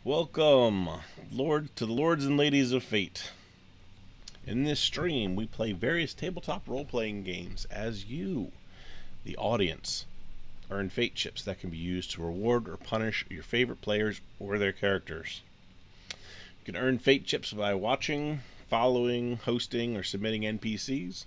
Welcome, to the Lords and Ladies of Fate. In this stream, we play various tabletop role-playing games as you, the audience, earn fate chips that can be used to reward or punish your favorite players or their characters. You can earn fate chips by watching, following, hosting, or submitting NPCs.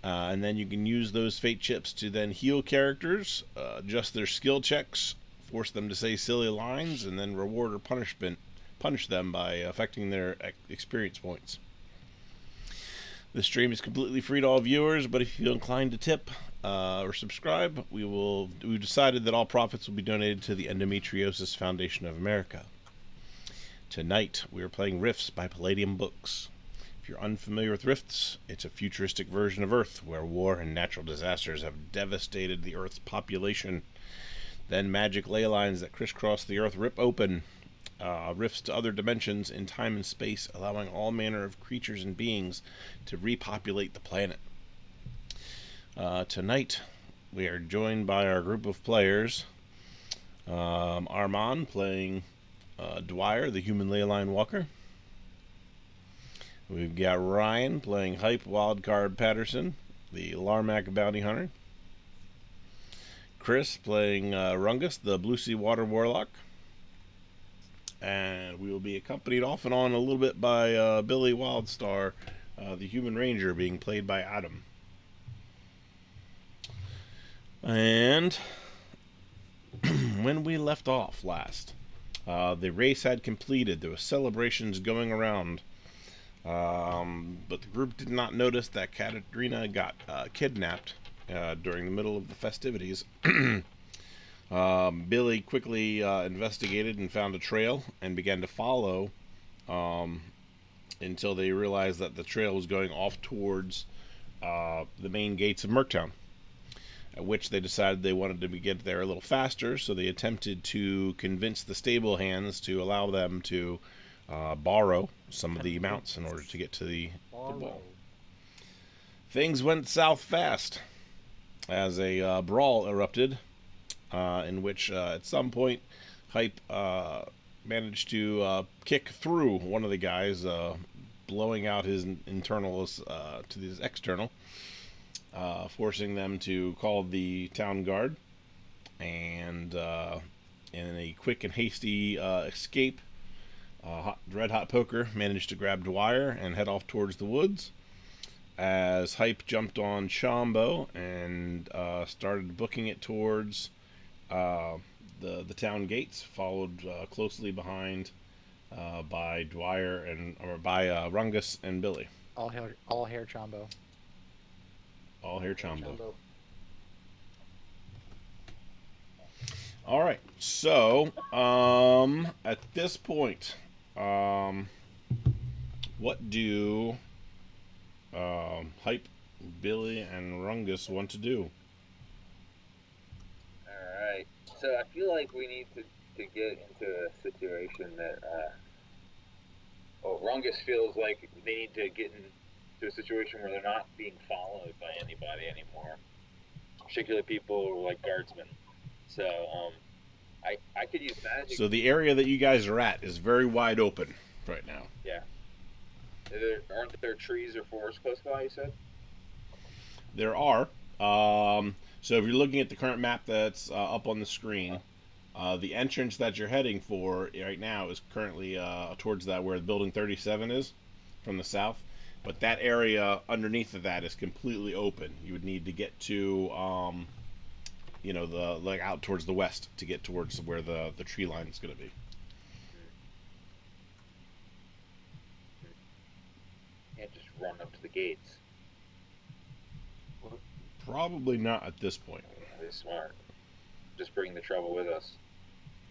And then you can use those fate chips to then heal characters, adjust their skill checks, force them to say silly lines, and then reward or punish them by affecting their experience points. This stream is completely free to all viewers, but if you feel inclined to tip or subscribe, we've decided that all profits will be donated to the Endometriosis Foundation of America. Tonight, we are playing Rifts by Palladium Books. If you're unfamiliar with Rifts, it's a futuristic version of Earth where war and natural disasters have devastated the Earth's population. Then magic ley lines that crisscross the Earth rip open rifts to other dimensions in time and space, allowing all manner of creatures and beings to repopulate the planet. Tonight, we are joined by our group of players. Armand playing Dwyer, the human ley line walker. We've got Ryan playing Hype Wildcard Patterson, the Larmac bounty hunter. Chris playing Rungus, the Blue Sea Water Warlock. And we will be accompanied off and on a little bit by Billy Wildstar, the Human Ranger, being played by Adam. And when we left off last, the race had completed. There were celebrations going around. But the group did not notice that Katerina got kidnapped during the middle of the festivities. Billy quickly investigated and found a trail and began to follow until they realized that the trail was going off towards the main gates of Merktown, at which they decided they wanted to get there a little faster, so they attempted to convince the stable hands to allow them to borrow some of the mounts in order to get to the ball. Things went south fast as a brawl erupted, in which at some point Hype managed to kick through one of the guys, blowing out his internals to his external, forcing them to call the town guard. And in a quick and hasty escape, Red Hot Poker managed to grab Dwyer and head off towards the woods, as Hype jumped on Chambo and started booking it towards the town gates, followed closely behind by Dwyer by Rungus and Billy. All hair Chombo. All hair Chambo. All right, so at this point, what do Hype, Billy, and Rungus want to do? Alright. So I feel like we need to get into a situation that Rungus feels like they need to get into a situation where they're not being followed by anybody anymore. Particularly people like guardsmen. So I could use magic. So the area that you guys are at is very wide open right now. Yeah. Aren't there trees or forests close by, you said? There are. So if you're looking at the current map that's up on the screen, the entrance that you're heading for right now is currently towards that where building 37 is from the south. But that area underneath of that is completely open. You would need to get to, the out towards the west to get towards where the tree line is going to be. Can't just run up to the gates. Probably not at this point. They're smart. Just bring the trouble with us.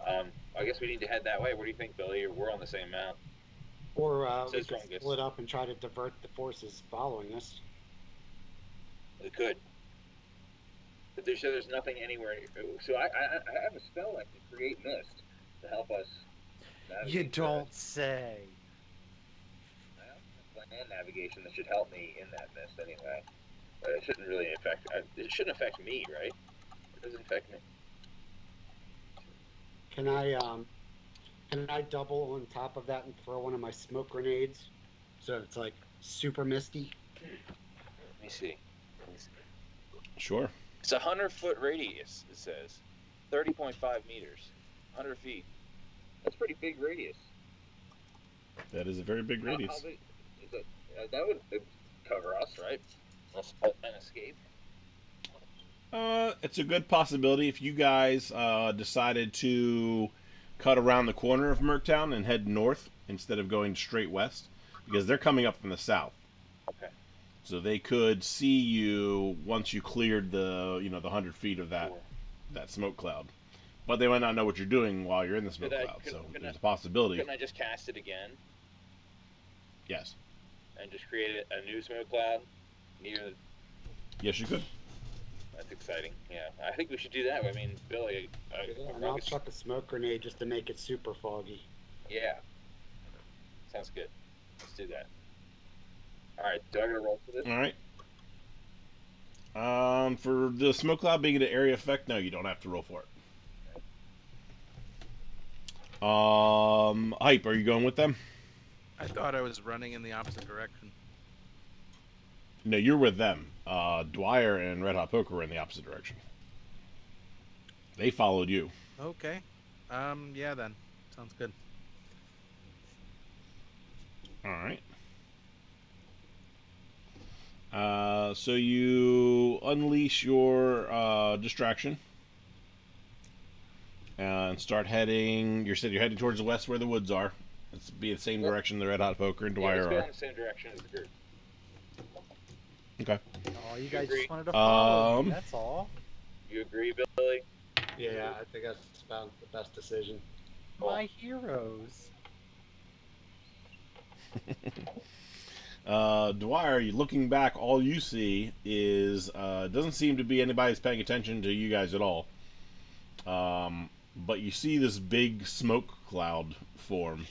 I guess we need to head that way. What do you think, Billy? We're on the same mount. Or we could split up and try to divert the forces following us. We could. But there's nothing anywhere. So I have a spell that can create mist to help us navigate. You don't say. Well, that's land navigation that should help me in that mist anyway. But it shouldn't really affect. It shouldn't affect me, right? It doesn't affect me. Can I And I double on top of that and throw one of my smoke grenades, so it's like super misty. Let me see. Sure. It's a 100-foot radius. It says 30.5 meters, 100 feet. That's pretty big radius. That is a very big radius. How big is it? That would cover us, right? An escape. It's a good possibility if you guys decided to cut around the corner of Merktown and head north instead of going straight west, because they're coming up from the south. Okay. So they could see you once you cleared the 100 feet of Sure. that smoke cloud. But they might not know what you're doing while you're in the smoke cloud. So there's a possibility. Couldn't I just cast it again? Yes. And just create a new smoke cloud near. Yes, you could. That's exciting. Yeah, I think we should do that. I mean, Billy. And I'll chuck a smoke grenade just to make it super foggy. Yeah. Sounds good. Let's do that. All right. Do I get a roll for this? All right. For the smoke cloud being an area effect, no, you don't have to roll for it. Hype, are you going with them? I thought I was running in the opposite direction. No, you're with them. Dwyer and Red Hot Poker were in the opposite direction. They followed you. Okay. Yeah then. Sounds good. All right. So you unleash your distraction and start heading. You said you're heading towards the west where the woods are. It's be the same direction the Red Hot Poker and Dwyer let's go are. in the same direction as the group. Okay. Oh, you You guys agree? just wanted to follow me, Um, that's all. You agree, Billy? Yeah, I think that's about the best decision. My heroes. Dwyer, you looking back, all you see is doesn't seem to be anybody's paying attention to you guys at all. But you see this big smoke cloud form,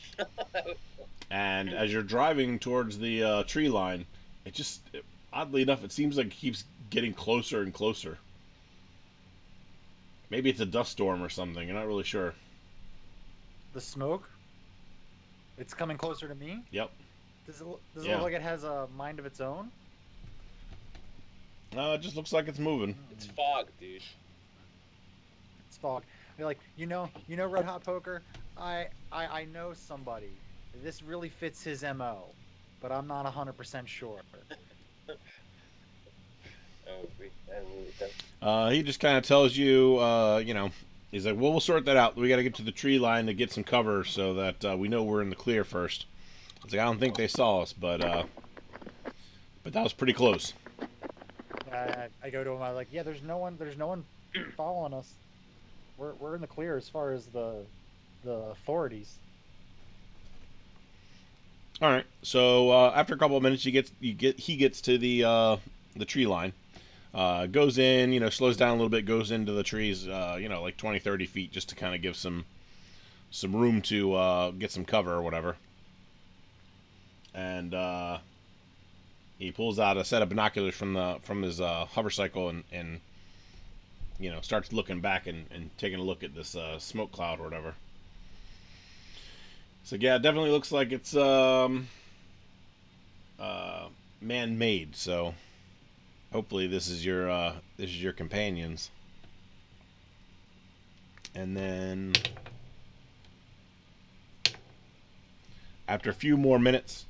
and as you're driving towards the tree line, oddly enough, it seems like it keeps getting closer and closer. Maybe it's a dust storm or something. You're not really sure. The smoke? It's coming closer to me? Yep. Does it Yeah. look like it has a mind of its own? It just looks like it's moving. It's fog, dude. It's fog. You're like, Red Hot Poker? I know somebody. This really fits his MO, but I'm not 100% sure. He just kind of tells you, he's like, well, we'll sort that out. We got to get to the tree line to get some cover so that we know we're in the clear first. It's like, I don't think they saw us, but that was pretty close. I go to him. I'm like, yeah, there's no one following us. We're in the clear as far as the authorities. All right. So after a couple of minutes, he gets to the tree line. Goes in, slows down a little bit, goes into the trees, like 20, 30 feet, just to kind of give some room to get some cover or whatever. And he pulls out a set of binoculars from his hover cycle and starts looking back and taking a look at this smoke cloud or whatever. So yeah, it definitely looks like it's man-made. So hopefully this is your companions. And then after a few more minutes,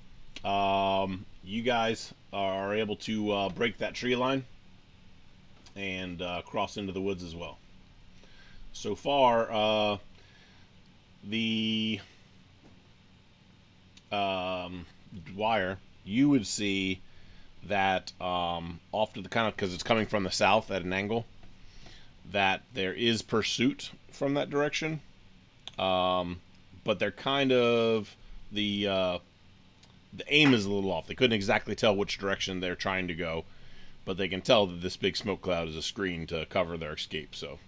you guys are able to break that tree line and cross into the woods as well. So far, the Dwyer, you would see that off to the kind of, because it's coming from the south at an angle, that there is pursuit from that direction, but they're kind of the aim is a little off. They couldn't exactly tell which direction they're trying to go, but they can tell that this big smoke cloud is a screen to cover their escape. So.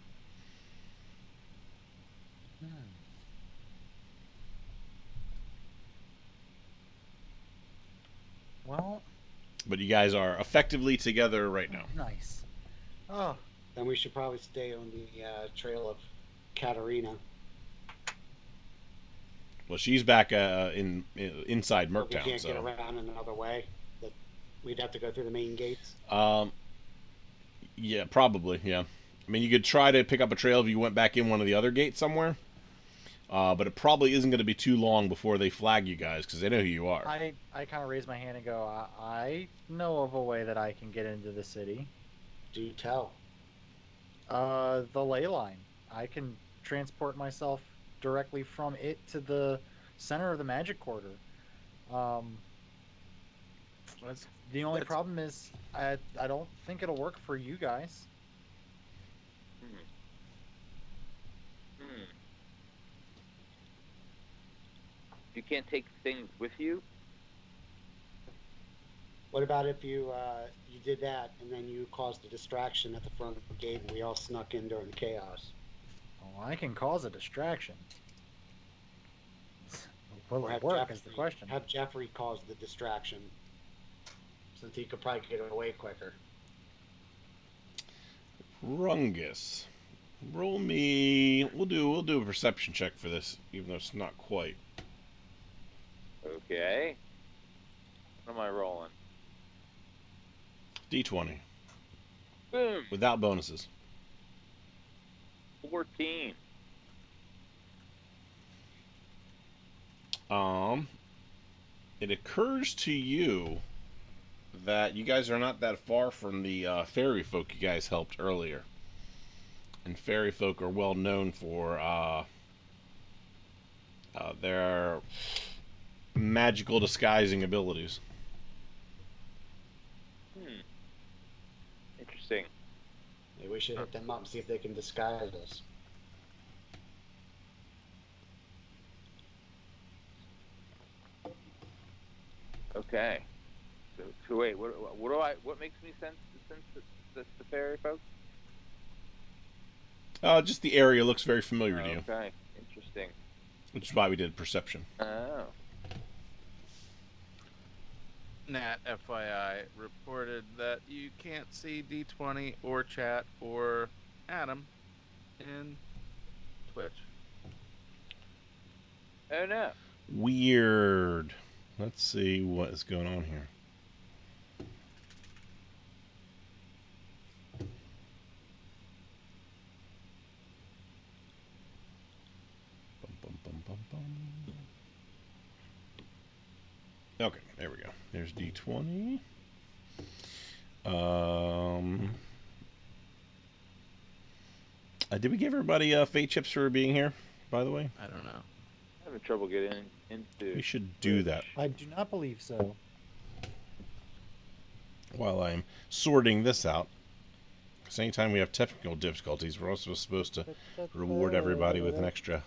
Well. But you guys are effectively together right now. Nice. Oh. Then we should probably stay on the trail of Katerina. Well, she's back inside Or we Merktown, can't get so. around another way. That we'd have to go through the main gates. Yeah, probably. Yeah. I mean, you could try to pick up a trail if you went back in one of the other gates somewhere. But it probably isn't going to be too long before they flag you guys because they know who you are. I kind of raise my hand and go, I know of a way that I can get into the city. Do tell. The ley line. I can transport myself directly from it to the center of the magic quarter. Um, That's, the only that's problem is I don't think it'll work for you guys. Hmm. Hmm. You can't take things with you. What about if you you did that and then you caused a distraction at the front of the gate and we all snuck in during the chaos? Oh, I can cause a distraction. Will Or it work is the question. have Jeffrey cause the distraction, since he could probably get away quicker. Rungus. Roll me. We'll do a perception check for this, even though it's not quite. Okay. What am I rolling? D20 Boom. without bonuses. 14. It occurs to you that you guys are not that far from the fairy folk you guys helped earlier, and fairy folk are well known for their magical disguising abilities. Hmm. Interesting. Maybe we should hit them up and see if they can disguise us. Okay. So wait, what makes me sense the fairy folk? Just the area looks very familiar to you, Okay. Interesting. which is why we did perception. Oh. Nat, FYI, reported that you can't see D20 or chat or Adam in Twitch. Oh no. Weird. Let's see what is going on here. Bum, bum, bum, bum, bum. Okay, there we go. There's D20. Did we give everybody fate chips for being here, by the way? I don't know. Having trouble getting into. We should do that I do not believe so. while I'm sorting this out. Because anytime we have technical difficulties, we're also supposed to reward everybody with an extra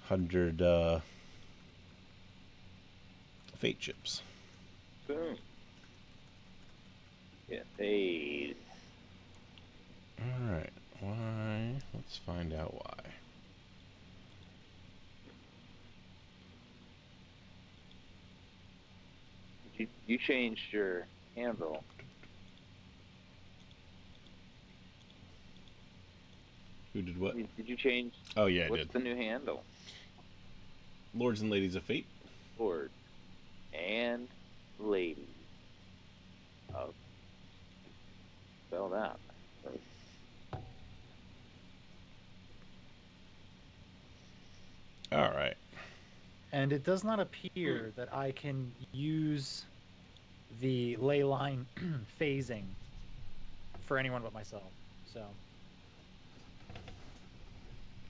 100 fate chips. Boom. Yeah, fade. Alright, why? Let's find out why. You changed your handle. Who did what? Did you change? Oh, yeah, I What's did. the new handle? Lords and Ladies of Fate. Lord and lady. I'll spell that. Alright. And it does not appear that I can use the ley line phasing for anyone but myself. So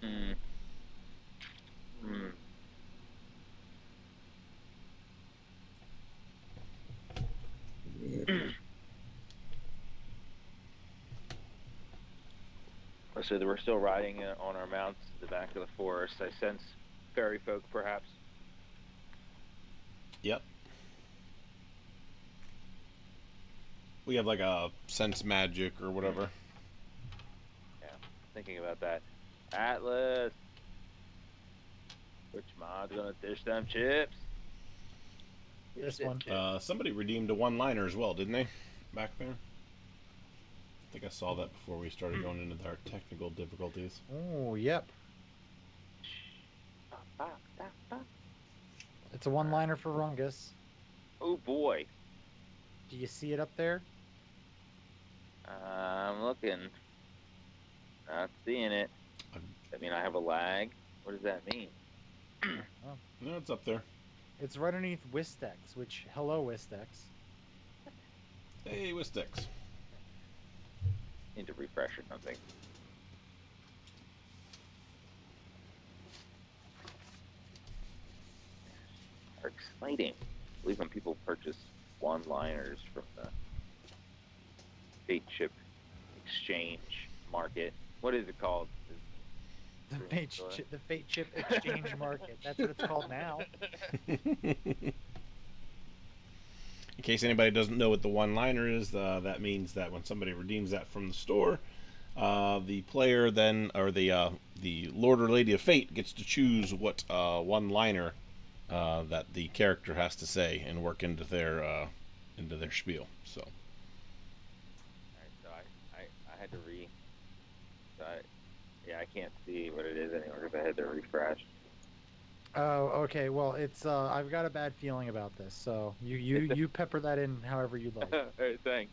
Hmm. Hmm. So we're still riding on our mounts to the back of the forest. I sense fairy folk, perhaps. Yep. We have like a sense magic or whatever. Yeah, thinking about that. Atlas, which mod's gonna dish them chips? this Dish them one. chips. Somebody redeemed a one-liner as well, didn't they? Back there? I think I saw that before we started going into our technical difficulties. Oh, yep. It's a one-liner for Rungus. Oh boy. Do you see it up there? I'm looking. Not seeing it. I mean, I have a lag. What does that mean? Oh. No, it's up there. It's right underneath Wistex, which, hello, Wistex. Hey, with sticks. Need to refresh or something. Are exciting. I believe when people purchase one-liners from the fate chip exchange market. What is it called? The fate chip exchange market. That's what it's called now. In case anybody doesn't know what the one-liner is, that means that when somebody redeems that from the store, the player then, or the Lord or Lady of Fate gets to choose what one-liner that the character has to say and work into their spiel. So. All right, so I had to so yeah, I can't see what it is anymore because I had to refresh. Oh, okay. Well, it's I've got a bad feeling about this. So you pepper that in however you'd like. All right, thanks.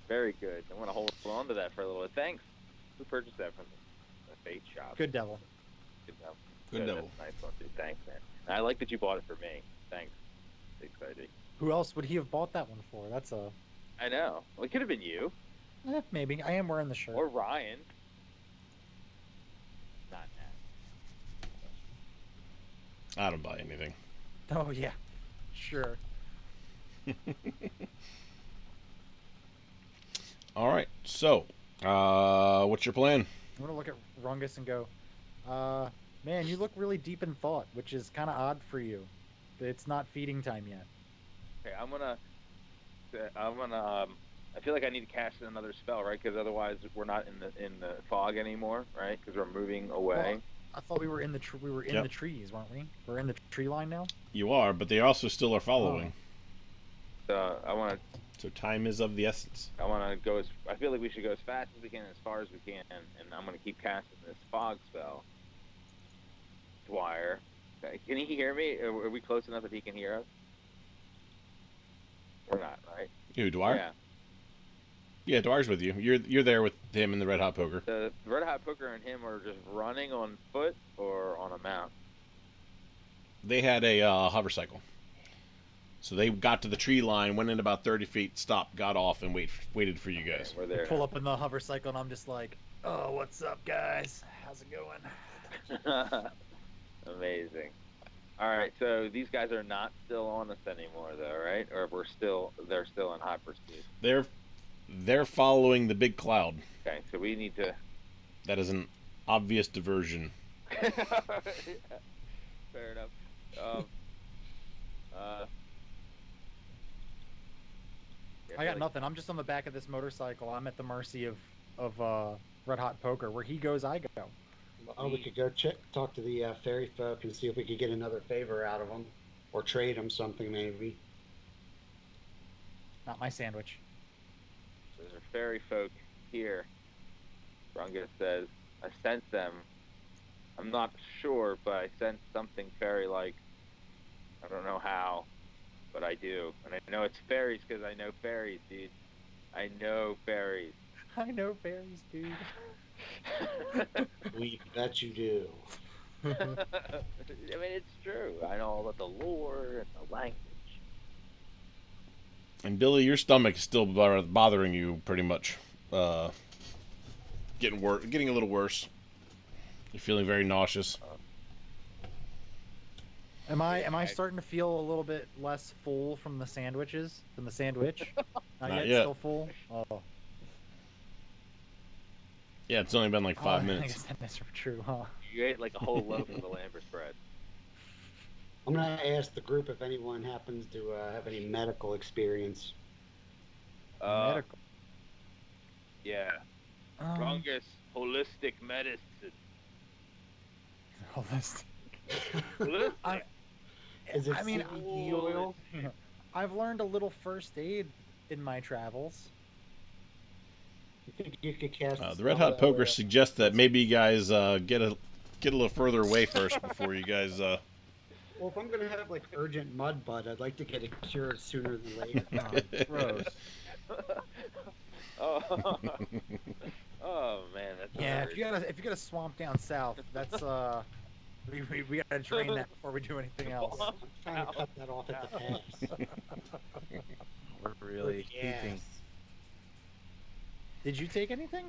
Very good. I want to hold on to that for a little bit. Thanks. Who purchased that from the Fate shop? Good devil. Good devil. Good devil. That's a nice one, too. Thanks, man. And I like that you bought it for me. Thanks. Excited. Who else would he have bought that one for? That's a I know. Well, it could have been you maybe. I am wearing the shirt. or Ryan. Not that. I don't buy anything. Oh yeah, sure. All right. So, what's your plan? I'm gonna look at Rungus and go, man, you look really deep in thought, which is kind of odd for you. It's not feeding time yet. Okay, I feel like I need to cast another spell, right? Because otherwise we're not in the fog anymore, right? Because we're moving away. Well, I thought we were in the Yep. the trees, weren't we? We're in the tree line now. You are, but they also still are following. So I want So time is of the essence. to go as. I feel like we should go as fast as we can, as far as we can, and I'm gonna keep casting this fog spell. Dwyer, okay, can he hear me? Are we close enough that he can hear us? Or not, right? Who, Dwyer? Yeah. Yeah, Dwyer's with you. You're there with him in the Red Hot Poker. The Red Hot Poker and him are just running on foot or on a mount. They had a hover cycle. So they got to the tree line, went in about 30 feet, stopped, got off, and waited for you guys. Okay, we're there. Pull up in the hover cycle, and I'm just like, oh, what's up, guys? How's it going? Amazing. All right, so these guys are not still on us anymore, though, right? Or they're still in hot pursuit. They're following the big cloud. Okay, so we need to. That is an obvious diversion. Yeah, fair enough. I got nothing. I'm just on the back of this motorcycle. I'm at the mercy of Red Hot Poker. Where he goes, I go. Well, we could go talk to the fairy folk and see if we could get another favor out of them, or trade them something maybe. Not my sandwich. There's a fairy folk here. Runga says, I sense them. I'm not sure, but I sense something fairy-like. I don't know how, but I do. And I know it's fairies because I know fairies, dude. I know fairies. I know fairies, dude. We bet you do. I mean, it's true. I know all about the lore and the language. And Billy, your stomach is still bothering you pretty much. Getting a little worse. You're feeling very nauseous. Am I starting to feel a little bit less full from the sandwiches? From the sandwich? Not yet. Still full? Oh. Yeah, it's only been like 5 I minutes. guess that is true, huh? You ate like a whole loaf of the Lambert bread. I'm going to ask the group if anyone happens to have any medical experience. Medical. Yeah. Rungus holistic medicine. Holistic. Holistic. Is it I mean, CBD oil? I've learned a little first aid in my travels. You think you could cast The spell Red Hot that Poker way? suggests that maybe you guys get a little further away first before you guys. Well, if I'm gonna have like urgent mud butt, I'd like to get it cured sooner than later. Oh, gross. Oh, oh man, that's Yeah, weird. if you got a swamp down south, that's we gotta drain that before we do anything else. I'm trying to cut that off at the pass. We're really With the heaping. ass. Did you take anything?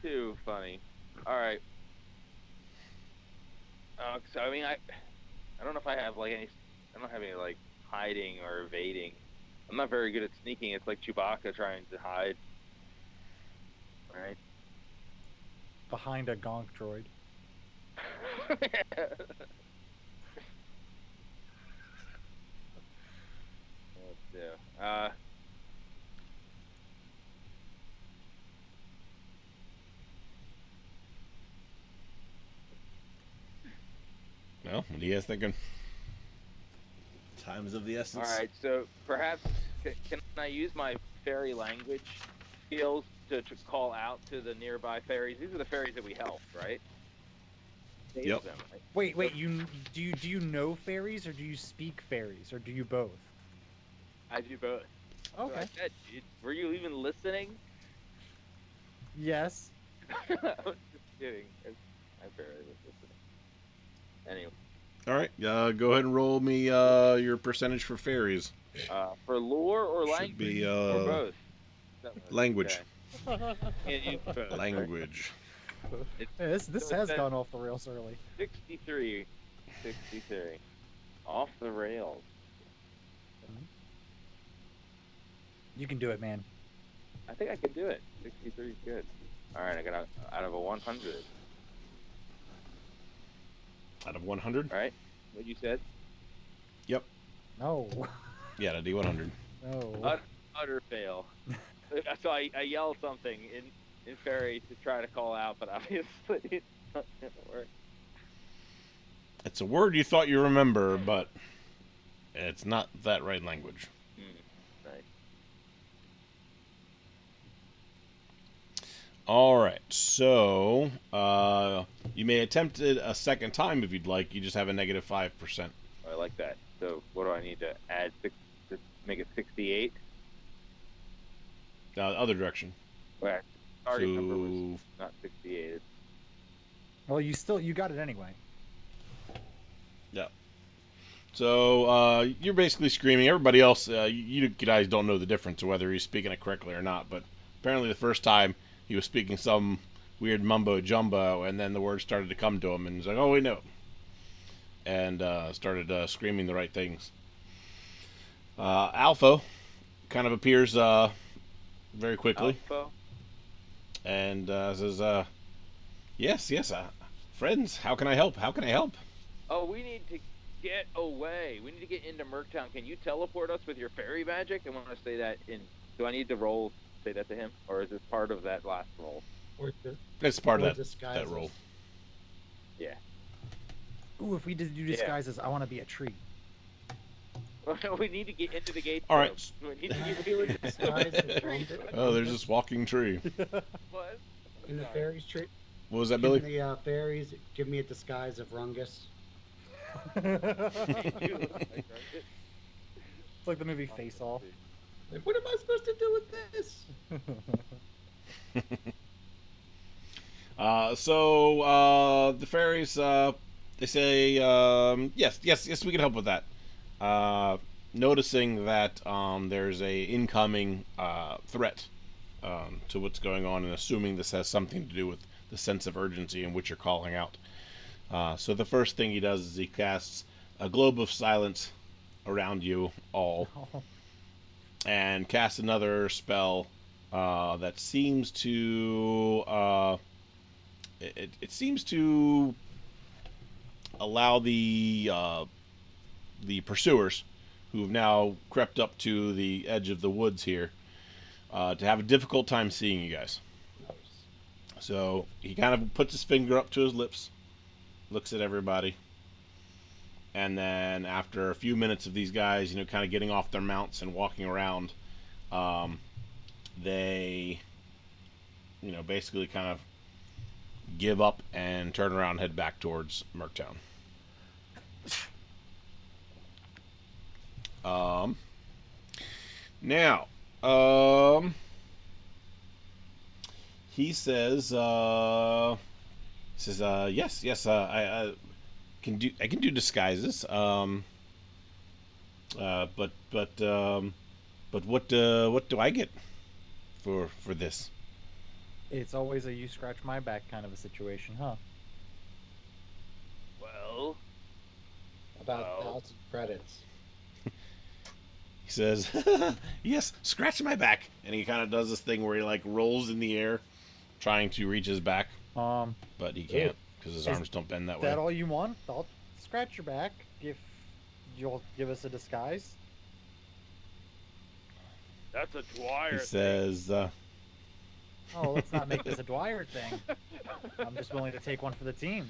Too funny. All right. So I mean, I don't know if I have like any. I don't have any like hiding or evading. I'm not very good at sneaking. It's like Chewbacca trying to hide. Right. Behind a gonk droid. Let's do. Well, what are you guys thinking? Time's of the All essence. right. So perhaps can I use my fairy language skills to call out to the nearby fairies? These are the fairies that we helped, right? Save Yep. them, right? Wait, do you know fairies or do you speak fairies or do you both? I do both. So Okay. I said, were you even listening? Yes. I was just kidding. I barely was listening. Anyway, All right. Go ahead and roll me your percentage for fairies. for lore or Should language be or both. language. Okay. Can't use both. Right? Language. It's, Hey, this so it has says gone off the rails early. 63. 63. Off the rails. You can do it, man. I think I can do it. 63 is good. All right, I got out of a 100. Out of 100. Right? What you said? Yep. No. Yeah, a D100. No. Utter fail. So I yelled something in fairy to try to call out, but obviously it's not gonna work. It's a word you thought you remember, but it's not that right language. Right. All right. So you may attempt it a second time if you'd like. You just have a negative 5%. I like that. So what do I need to add to make it 68? Other direction. Well, target number So was not 68. Well, you got it anyway. yeah. So you're basically screaming. Everybody else, you guys don't know the difference of whether he's speaking it correctly or not. But apparently, the first time he was speaking some weird mumbo jumbo, and then the words started to come to him, and he's like, "Oh, we know," and started screaming the right things. Alfo kind of appears very quickly Alpha? and says, "Yes, yes, friends. How can I help? How can I help?" Oh, we need to get away. We need to get into Merktown. Can you teleport us with your fairy magic? I want to say that in. Do I need to roll? Say that to him, or is this part of that last roll? Or, It's part or of that disguises. roll. Yeah. Ooh, if we did do Yeah. disguises, I want to be a tree. We need to get into the gate. All right. We need to get Do a disguise of Rungus. Oh, there's this walking tree. What? In the fairies tree. What was that, Can Billy? the fairies give me a disguise of Rungus? It's like the movie Face Off. Like, what am I supposed to do with this? So the fairies, they say, yes, we can help with that. Noticing that there's a incoming threat to what's going on, and assuming this has something to do with the sense of urgency in which you're calling out. So the first thing he does is he casts a globe of silence around you all, and casts another spell that seems to it seems to allow the pursuers, who have now crept up to the edge of the woods here, to have a difficult time seeing you guys. So he kind of puts his finger up to his lips, looks at everybody, and then after a few minutes of these guys, kind of getting off their mounts and walking around, they, basically kind of give up and turn around and head back towards Merktown. Now, he says, yes, yes, I can do disguises. But what do I get for this? It's always a you scratch my back kind of a situation, huh? Well, About Well. 1,000 credits. He says, yes, scratch my back, and he kind of does this thing where he like rolls in the air, trying to reach his back, Um, but he can't because his Is arms don't bend that is way. that all you want? I'll scratch your back if you'll give us a disguise. that's a He Dwyer thing. says, Oh, let's not make this a Dwyer thing. I'm just willing to take one for the team.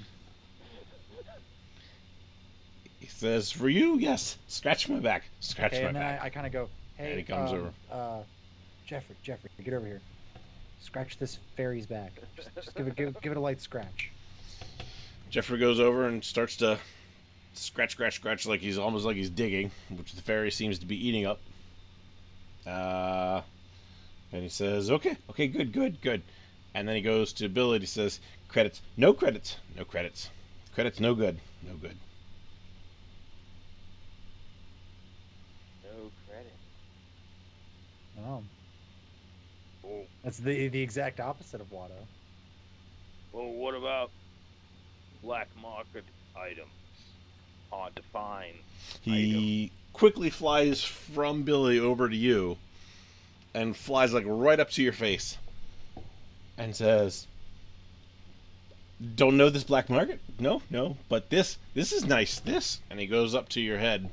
for you, yes, scratch my back, scratch Okay, my and then back. I kind of go, And he hey, comes over. Jeffrey, get over here. Scratch this fairy's back. Just give it a light scratch. Jeffrey goes over and starts to scratch like he's almost like he's digging, which the fairy seems to be eating up. And he says, okay, good. And then he goes to Bill and he says, credits, no credits, credits, no good. No credit. Oh, Well, that's the exact opposite of Watto. well, what about black market items? Hard to find. He quickly flies from Billy over to you and flies like right up to your face and says, don't know this black market? No, but this is nice. This. And he goes up to your head,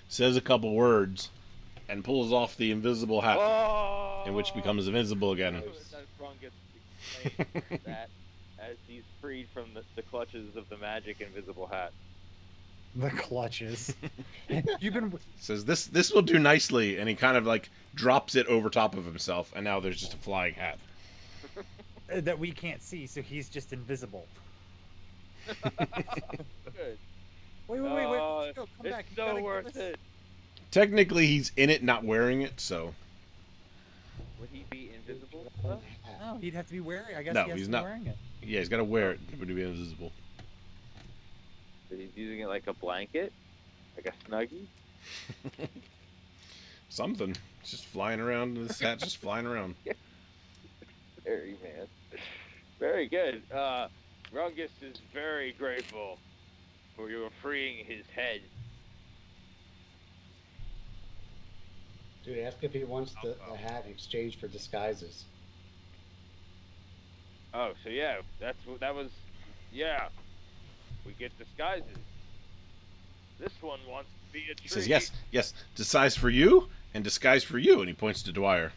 says a couple words, and pulls off the invisible hat, Oh! in which becomes invisible again. That wrong gets explained that as he's freed from the clutches of the magic invisible hat. The clutches. You've been Says this will do nicely, and he kind of like drops it over top of himself, and now there's just a flying hat. that we can't see, so he's just invisible. Good. Wait, Oh, Chico, come it's back. You so gotta give worth us- it. Technically, he's in it, not wearing it, so Would he be invisible? Own Though? hat. No, he'd have to be wearing. I guess No, he has he's to be not. wearing it. yeah, he's got to wear it to be invisible. So he's using it like a blanket, like a snuggie. Something. It's just flying around. This hat's just flying around. Very man. Very good. Rungus is very grateful for your freeing his head. Dude, ask if he wants the hat in exchange for disguises. Oh, so yeah, that was. Yeah, we get disguises. This one wants to be a tree. He says, yes, disguise for you and disguise for you, and he points to Dwyer.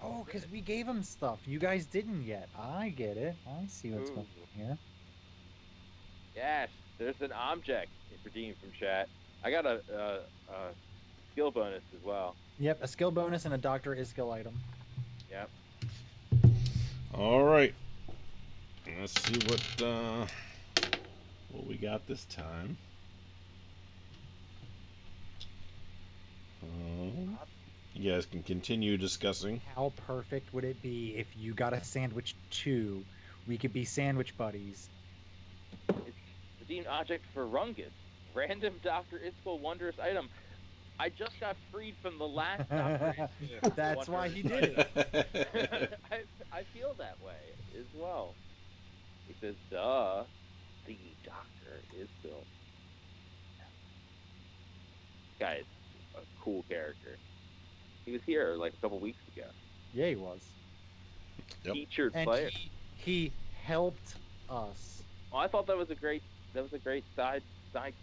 Oh, because we gave him stuff. You guys didn't yet. I get it. I see what's going Ooh. on here. Yes, there's an object redeemed from chat. I got a skill bonus as well. Yep, a skill bonus and a Doctor is skill item. Yep. All right. Let's see what we got this time. You guys can continue discussing. How perfect would it be if you got a sandwich too? We could be sandwich buddies. It's redeemed object for Rungus. Random Dr. Iskall wondrous item. I just got freed from the last Dr. Iskall. That's why he did it. I feel that way as well. He says, duh, the Dr. Iskall. Guy is a cool character. He was here like a couple weeks ago. Yeah, he was. Yep. Featured And player. he helped us. Oh, I thought that was a great side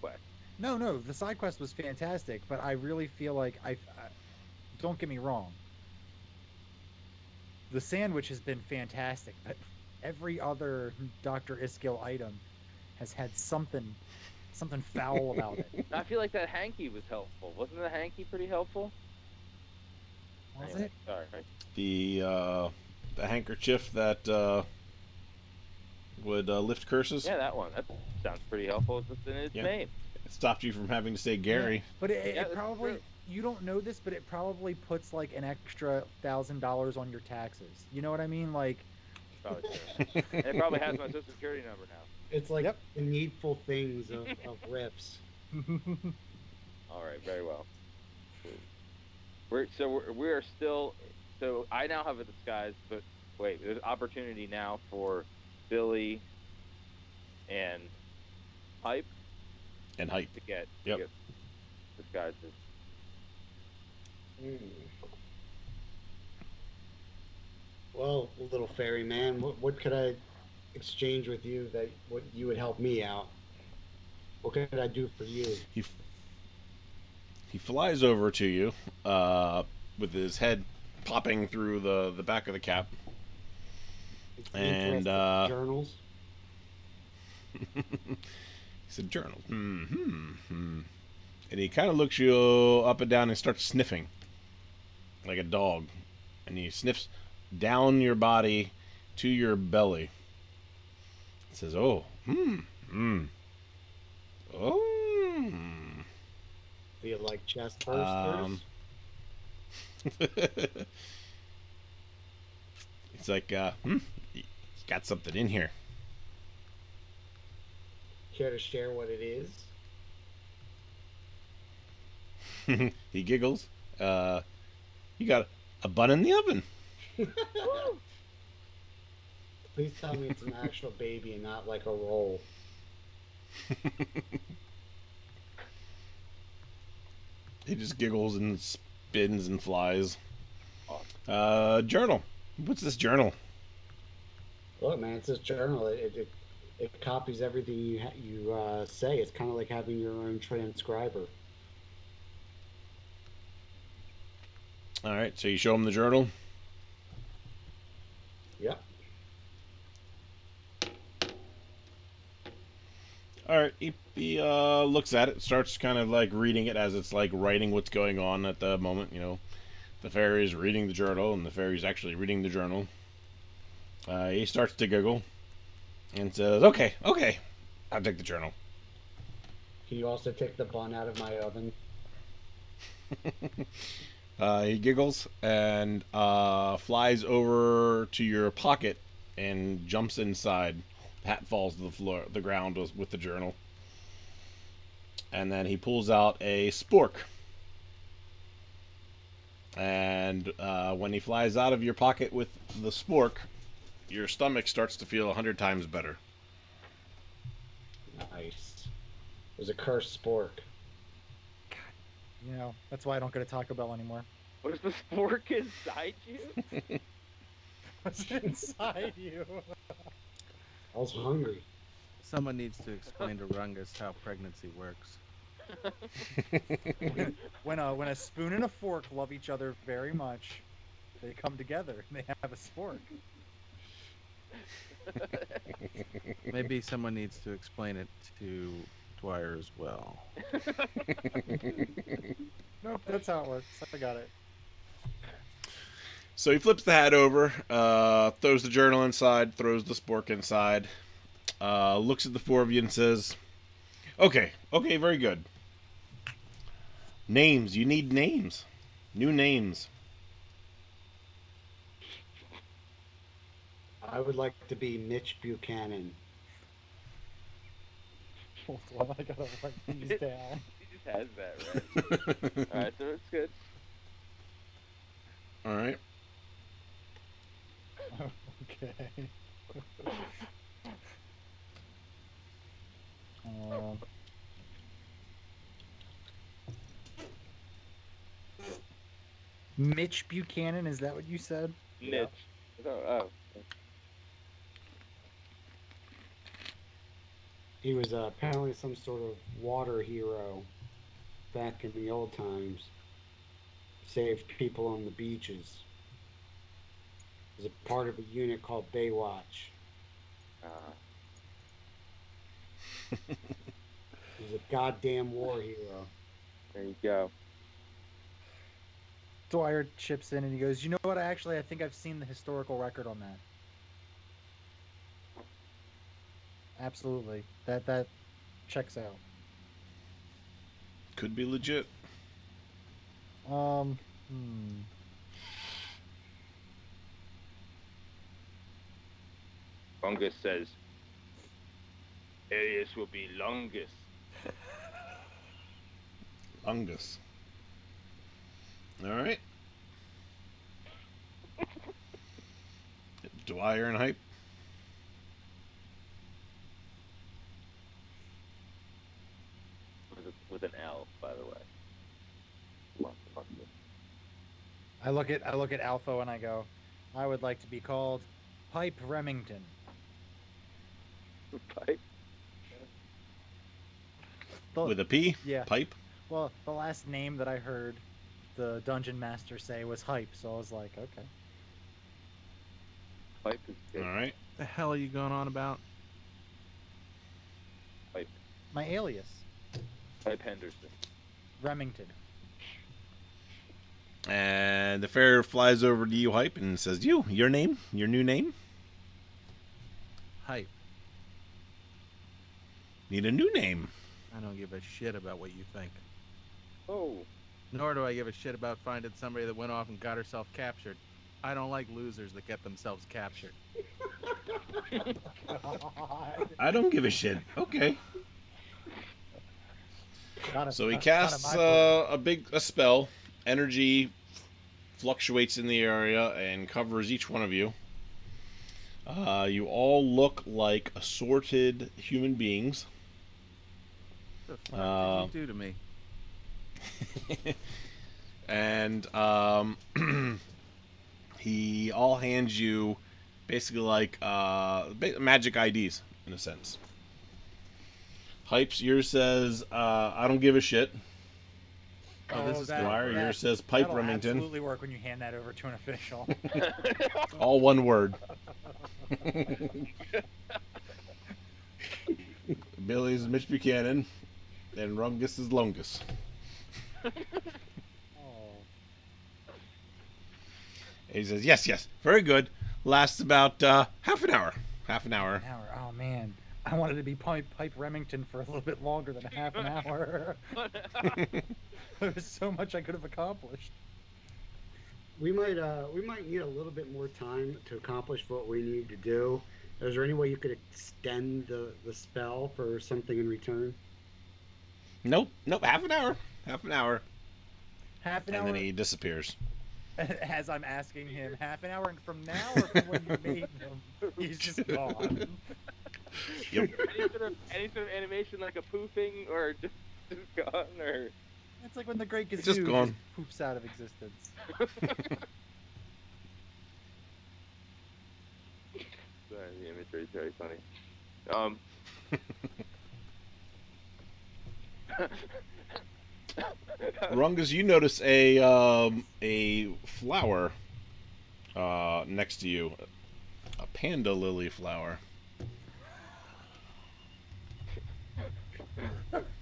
quest. No, the side quest was fantastic, but I really feel like I don't get me wrong. The sandwich has been fantastic, but every other Dr. Iskall item has had something foul about it. I feel like that hanky was helpful. Wasn't the hanky pretty helpful? Was Anyway, it? sorry. The handkerchief that would lift curses. Yeah, that one. That sounds pretty helpful. It's in its Yeah. name. It stopped you from having to say Yeah, Gary. but it, Yeah, it that's probably true. you don't know this, but it probably puts like an extra $1,000 on your taxes. You know what I mean? Like, Probably true. And it probably has my social security number now. It's like yep. the needful things of riffs. All right, very well. We're still. So I now have a disguise, but wait, there's opportunity now for Billy and Hype And height. to get Yep. disguises. Hmm. Well, little fairy man, what could I exchange with you that what you would help me out? What could I do for you? He he flies over to you, with his head popping through the back of the cap, Is he and interested in journals? he said, "Journal." Hmm. And he kind of looks you up and down and starts sniffing like a dog, and he sniffs down your body to your belly. He says, "Oh, oh." Do you like chest Um, bursters? It's like, he's got something in here. Care to share what it is? He giggles. Uh, you got a bun in the oven. Please tell me it's an actual baby and not like a roll. He just giggles and spins and flies. Awesome. Journal. What's this journal? Look, man, it's this journal. It copies everything you say. It's kind of like having your own transcriber. All right, so you show him the journal. Yep. All right, he looks at it, starts kind of like reading it as it's like writing what's going on at the moment. You know, the fairy's reading the journal, and the fairy's actually reading the journal. He starts to giggle and says, "Okay, I'll take the journal." Can you also take the bun out of my oven? He giggles and flies over to your pocket and jumps inside. The hat falls to the floor, the ground with the journal, and then he pulls out a spork. And when he flies out of your pocket with the spork, your stomach starts to feel 100 times better. Nice. It was a cursed spork. That's why I don't go to Taco Bell anymore. Was the spork inside you? What's inside you? I was hungry. Someone needs to explain to Rungus how pregnancy works. When a spoon and a fork love each other very much, they come together and they have a spork. Maybe someone needs to explain it to Dwyer as well. Nope, that's how it works. I got it. So he flips the hat over, throws the journal inside, throws the spork inside, looks at the four of you and says, Okay, very good. Names. You need names. New names. I would like to be Mitch Buchanan. Hold on, I gotta write these down. He just has that, right? All right, so it's good. All right. Okay. Um, Mitch Buchanan, is that what you said? Yep. Mitch. Oh. He was apparently some sort of water hero back in the old times. Saved people on the beaches. Was a part of a unit called Baywatch. Uh, He's a goddamn war hero. there you go. Dwyer chips in and he goes, "You know what? I think I've seen the historical record on that. Absolutely, that checks out." Could be legit. Um, hmm. Fungus says, Alias will be longest. Fungus. All right. Dwyer and Hype. With an L, by the way. I look at Alfo and I go, "I would like to be called Pipe Remington." Pipe. With a P? Yeah. Pipe? Well, the last name that I heard the dungeon master say was Hype, so I was like, okay. Pipe is All good. right. The hell are you going on about? Pipe. My alias, Pipe Henderson. Remington. And the fairy flies over to you, Hype, and says, your name? Your new name? Hype. Need a new name. I don't give a shit about what you think. Oh. Nor do I give a shit about finding somebody that went off and got herself captured. I don't like losers that get themselves captured. God. I don't give a shit. Okay. So he casts a spell. Energy fluctuates in the area and covers each one of you. You all look like assorted human beings. What the fuck did you do to me? And he all hands you basically like magic IDs in a sense. Hype's yours says I don't give a shit. Oh, this is Dwyer, good. yours says Pipe that'll Remington. absolutely work when you hand that over to an official. All one word. Billy's Mitch Buchanan, and Rungus is Lungus. Oh. And he says, yes, very good. Lasts about half an hour. Half an hour. Oh man, I wanted to be Pipe Remington for a little bit longer than a half an hour. There's so much I could have accomplished. We might need a little bit more time to accomplish what we need to do. Is there any way you could extend the spell for something in return? Nope, half an hour. Half an hour. Half an And hour. then he disappears. As I'm asking him, half an hour from now or from when you made them, he's just gone. Yep. Any sort of animation like a poofing or just gone or It's like when the Great Gazoo Just gone. poofs out of existence. Sorry, the imagery is very funny. Rungus, you notice a flower next to you, a panda lily flower.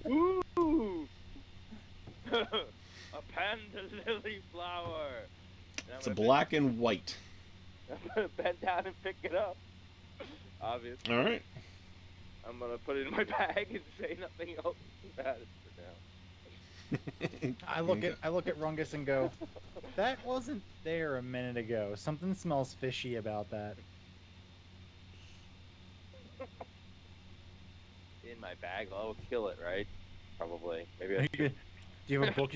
Ooh! A panda lily flower. It's a black and white. I'm gonna bend down and pick it up. Obviously. All right. I'm gonna put it in my bag and say nothing else about it for now. I look at Rungus and go, "That wasn't there a minute ago. Something smells fishy about that." In my bag, I'll kill it, right? Probably. Maybe I Do should. you have a book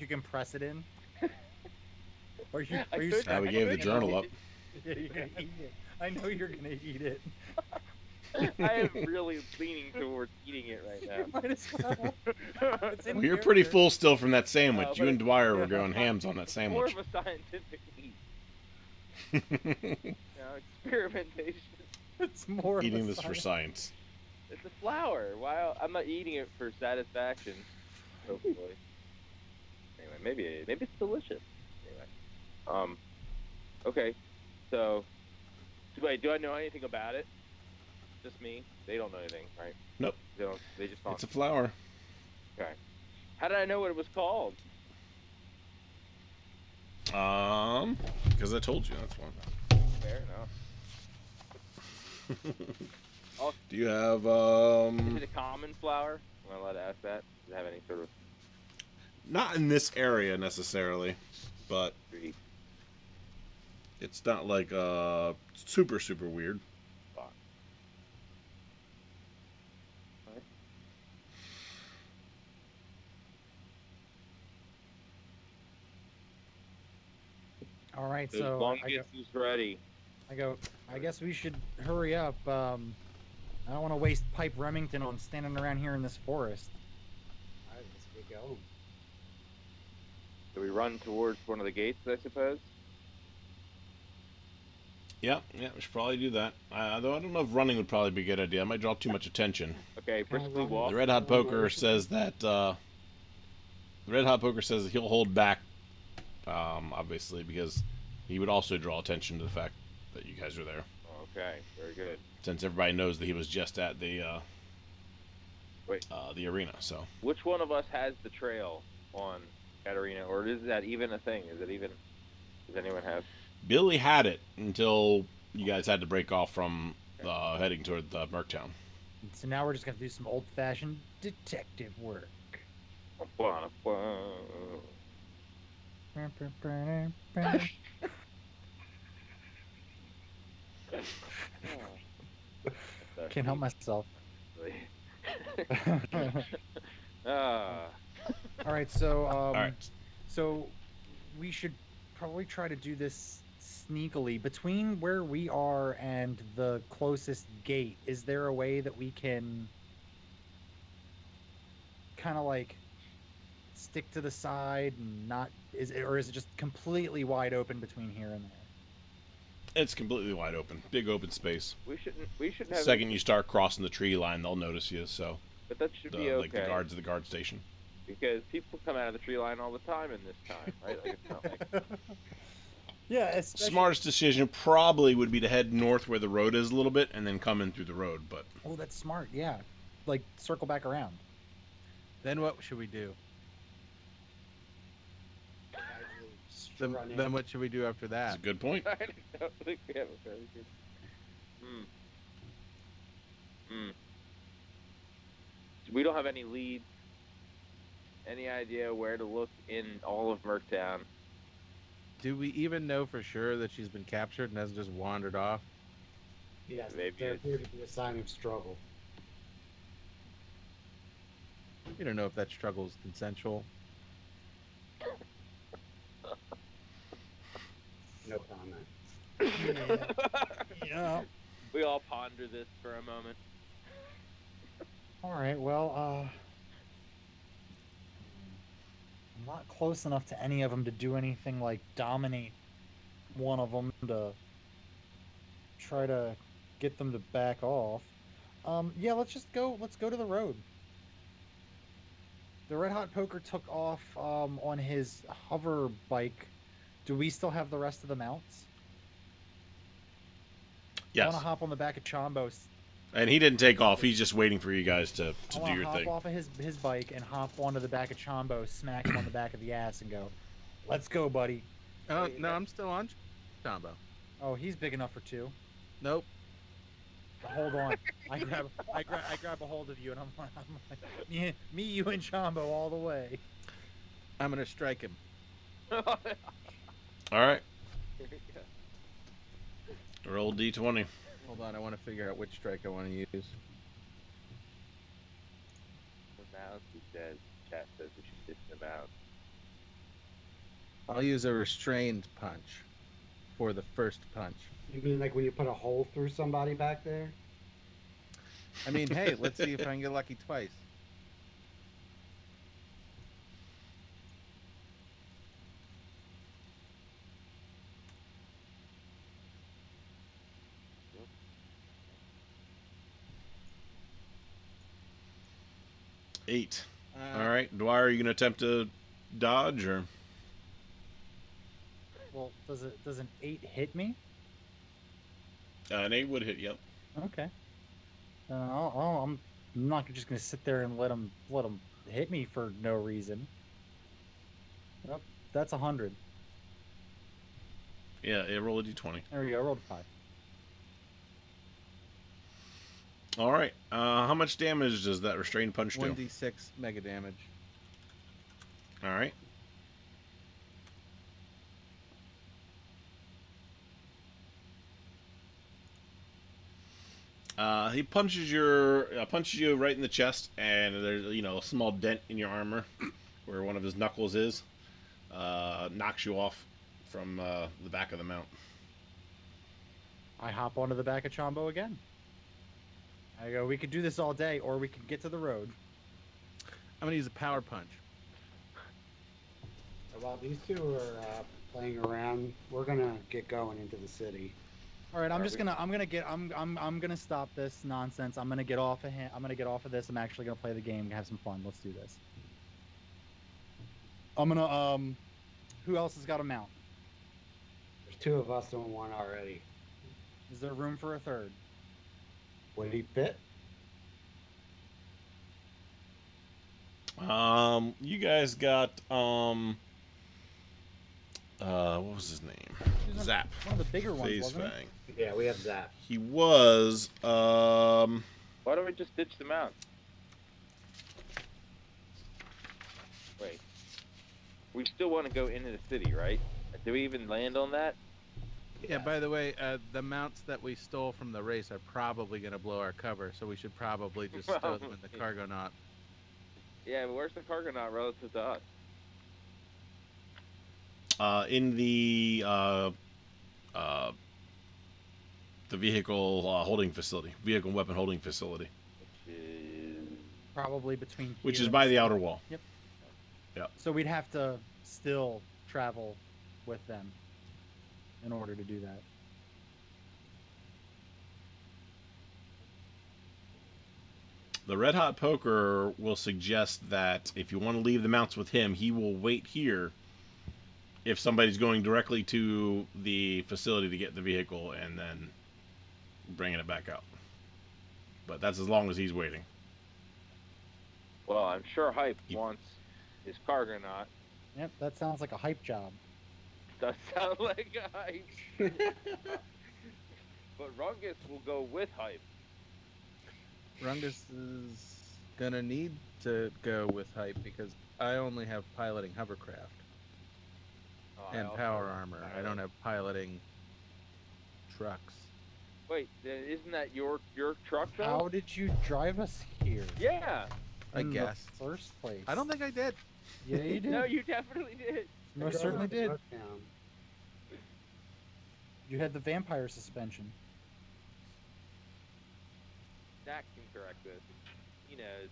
you can press it in? Or you I are you could- Now we gave the journal up. Yeah, you're gonna eat it. I know you're gonna eat it. I am really leaning towards eating it right You might as well. It's in Well, you're pretty character. full still from that sandwich. But You and Dwyer yeah. were going hams on that More sandwich. of a scientific eat. Experimentation. It's more Eating of a this for science. It's a flower. Why? I'm not eating it for satisfaction. Hopefully. Anyway, maybe it's delicious. Anyway. Okay. So, wait, do I know anything about it? Just me? They don't know anything, right? Nope. They don't. They just talk. It's a flower. Okay. How did I know what it was called? Because I told you that's one. Fair enough. Oh, Do you have is it a common flower? Am I allowed to ask that? Does it have any sort of not in this area necessarily, but street it's not like super super weird. spot? Right. All right, As so long as he's ready. I guess we should hurry up. I don't want to waste Pipe Remington on standing around here in this forest. All right, let's get going. Do we run towards one of the gates, I suppose? Yeah, we should probably do that. Though I don't know if running would probably be a good idea. It might draw too much attention. Okay, Can I briskly run? walk. The Red Hot Can I run Poker over says that the Red Hot Poker says that he'll hold back, obviously because he would also draw attention to the fact that you guys are there, Okay, very good. since everybody knows that he was just at the Wait. The arena. So Which one of us has the trail on Katerina, or is that even a thing? Is it even? Does anyone have? Billy had it until you guys had to break off from heading toward Merktown. So now we're just gonna do some old-fashioned detective work. Can't help myself. Ah, All right, so All right. so we should probably try to do this sneakily between where we are and the closest gate. Is there a way that we can kind of like stick to the side and not or is it just completely wide open between here and there? It's completely wide open, big open space. we shouldn't. We shouldn't The have. second you start crossing the tree line, they'll notice you. So But that should be like the okay guards at the guard station. because people come out of the tree line all the time in this time, right? Like it's not like Yeah, especially. Smartest decision probably would be to head north where the road is a little bit, and then come in through the road. But Oh, that's smart. Yeah, like circle back around. Then what should we do? Casually Then, strut in. then what should we do after that's that? a good point. I don't think we have a very good. Hmm. Hmm. We don't have any leads. Any idea where to look in all of Merktown? Do we even know for sure that she's been captured and hasn't just wandered off? Yes, Maybe there it's- appeared to be a sign of struggle. We don't know if that struggle is consensual. No comment. Yeah. We all ponder this for a moment. All right. Well, I'm not close enough to any of them to do anything like dominate one of them to try to get them to back off. Yeah, let's just go. Let's go to the road. The Red Hot Poker took off on his hover bike. Do we still have the rest of the mounts? I want Yes, to hop on the back of Chombo's. and he didn't take off. He's just waiting for you guys to I do want to your hop thing. off of his bike and hop onto the back of Chombo, smack him on the back of the ass, and go, "Let's go, buddy." Oh, Hey, no, that- I'm still on Combo. Oh, he's big enough for two. Nope. Hold on. I grab a hold of you, and I'm like, me, you, and Chombo all the way. I'm going to strike him. All right, roll d20. Hold on, I want to figure out which strike I want to use. The mouse, he says. Chat says we should ditch the mouse. I'll use a restrained punch for the first punch. You mean like when you put a hole through somebody back there? I mean, hey, let's see if I can get lucky twice. Eight. All right, Dwyer, are you gonna attempt to dodge or? Well, does an 8 hit me? An 8 would hit. Yep. Okay. I'm not just gonna sit there and let him hit me for no reason. Yep, that's 100. Yeah, roll a d20. There we go. I rolled a 5. All right. How much damage does that restrained punch do? 1d6 mega damage. All right. He punches you right in the chest, and there's a small dent in your armor where one of his knuckles is. Knocks you off from the back of the mount. I hop onto the back of Chombo again. I go, we could do this all day, or we could get to the road. I'm gonna use a power punch. So while these two are playing around, we're gonna get going into the city. All right, I'm gonna stop this nonsense. I'm gonna get off of him. I'm gonna get off of this. I'm actually gonna play the game and have some fun. Let's do this. I'm gonna who else has got a mount? There's two of us on one already. Is there room for a third? Would he fit? You guys got what was his name? Zap. One of the bigger ones, Phase wasn't it? Fang. Yeah, we have that. He was Why don't we just ditch them out? Wait. We still want to go into the city, right? Did we even land on that? Yeah, by the way, the mounts that we stole from the race are probably going to blow our cover, so we should probably just stow them in the cargo knot. Yeah, but where's the cargo knot relative to us? in the vehicle holding facility, vehicle weapon holding facility, Which is... Probably between here which is and by the city. outer wall. Yep. Yep. So we'd have to still travel with them in order to do that. The Red Hot Poker will suggest that if you want to leave the mounts with him, he will wait here if somebody's going directly to the facility to get the vehicle and then bringing it back out. But that's as long as he's waiting. Well, I'm sure Hype wants his cargo knot. Yep, that sounds like a hype job. Does sound like a Hype. But Rungus will go with Hype. Rungus is gonna need to go with Hype because I only have piloting hovercraft and power armor. I don't have piloting trucks. Wait, then isn't that your truck though? How did you drive us here? Yeah. I in guess. the first place. I don't think I did. Yeah, you did. No, you definitely did. You most certainly did. Down. You had the vampire suspension. Zach can correct this. He knows.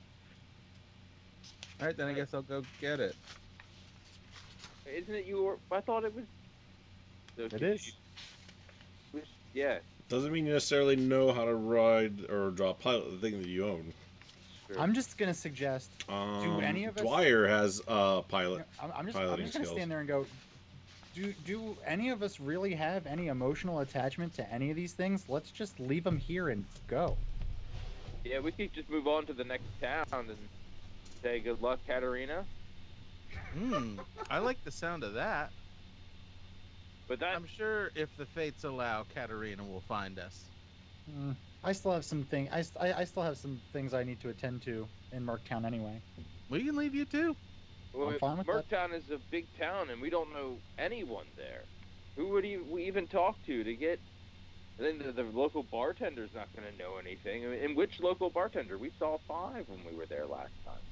All right, then I guess I'll go get it. Isn't it your? I thought it was. It is. Yeah. Doesn't mean you necessarily know how to ride or draw pilot the thing that you own. Sure. I'm just gonna suggest. Do any of us? Dwyer has pilot. I'm just piloting gonna skills. stand there and go. Do any of us really have any emotional attachment to any of these things? Let's just leave them here and go. Yeah, we could just move on to the next town and say good luck, Katerina. I like the sound of that. But that I'm sure if the fates allow, Katerina will find us. I still have some thing. I still have some things I need to attend to in Merktown anyway. We can leave you too. I'm fine with that. Merktown is a big town, and we don't know anyone there. Who would we even talk to get? And then the local bartender's not going to know anything. I mean, and which local bartender? We saw 5 when we were there last time.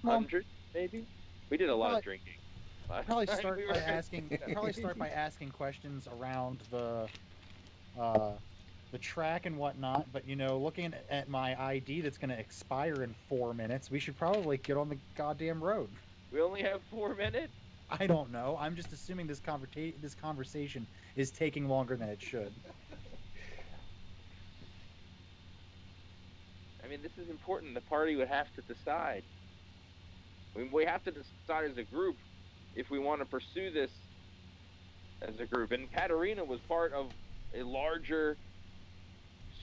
Well, 100, maybe. We did a lot of drinking. Probably start by asking questions around the track and whatnot. But looking at my ID that's going to expire in 4 minutes, we should probably get on the goddamn road. We only have 4 minutes. I don't know. I'm just assuming this conversation is taking longer than it should. I mean, this is important. The party would have to decide. We have to decide as a group if we want to pursue this as a group. And Katerina was part of a larger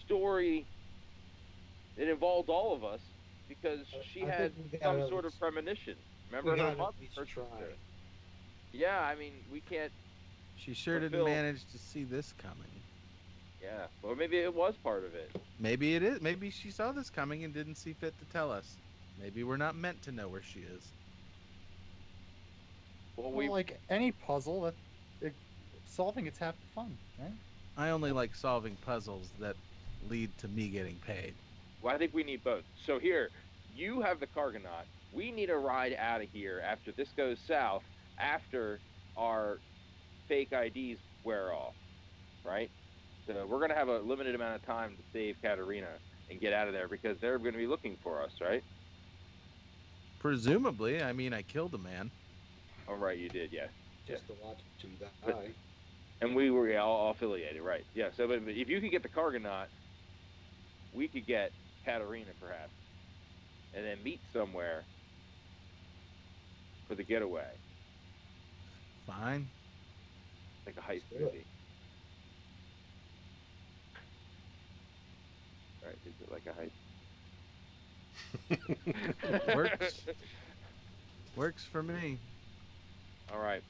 story that involved all of us because she had some sort of premonition. Remember her mother? Try. Yeah, I mean, we can't. She sure But didn't Phil- manage to see this coming. Yeah, or maybe it was part of it. Maybe it is. Maybe she saw this coming and didn't see fit to tell us. Maybe we're not meant to know where she is. Well, Well, like any puzzle, solving it's half the fun, right? I only like solving puzzles that lead to me getting paid. Well, I think we need both. So here, you have the Cargonaut. We need a ride out of here after this goes south, after our fake IDs wear off, right? So we're gonna have a limited amount of time to save Katerina and get out of there because they're gonna be looking for us, right? Presumably, I mean, I killed a man. Oh, right, you did, yes. Just to watch him But- die. And we were all affiliated, right? Yeah. So, but if you could get the Cargonaut, we could get Katerina perhaps, and then meet somewhere for the getaway, Fine. like a heist Let's do it. movie. Right? Is it like a heist? Works. Works for me. All right,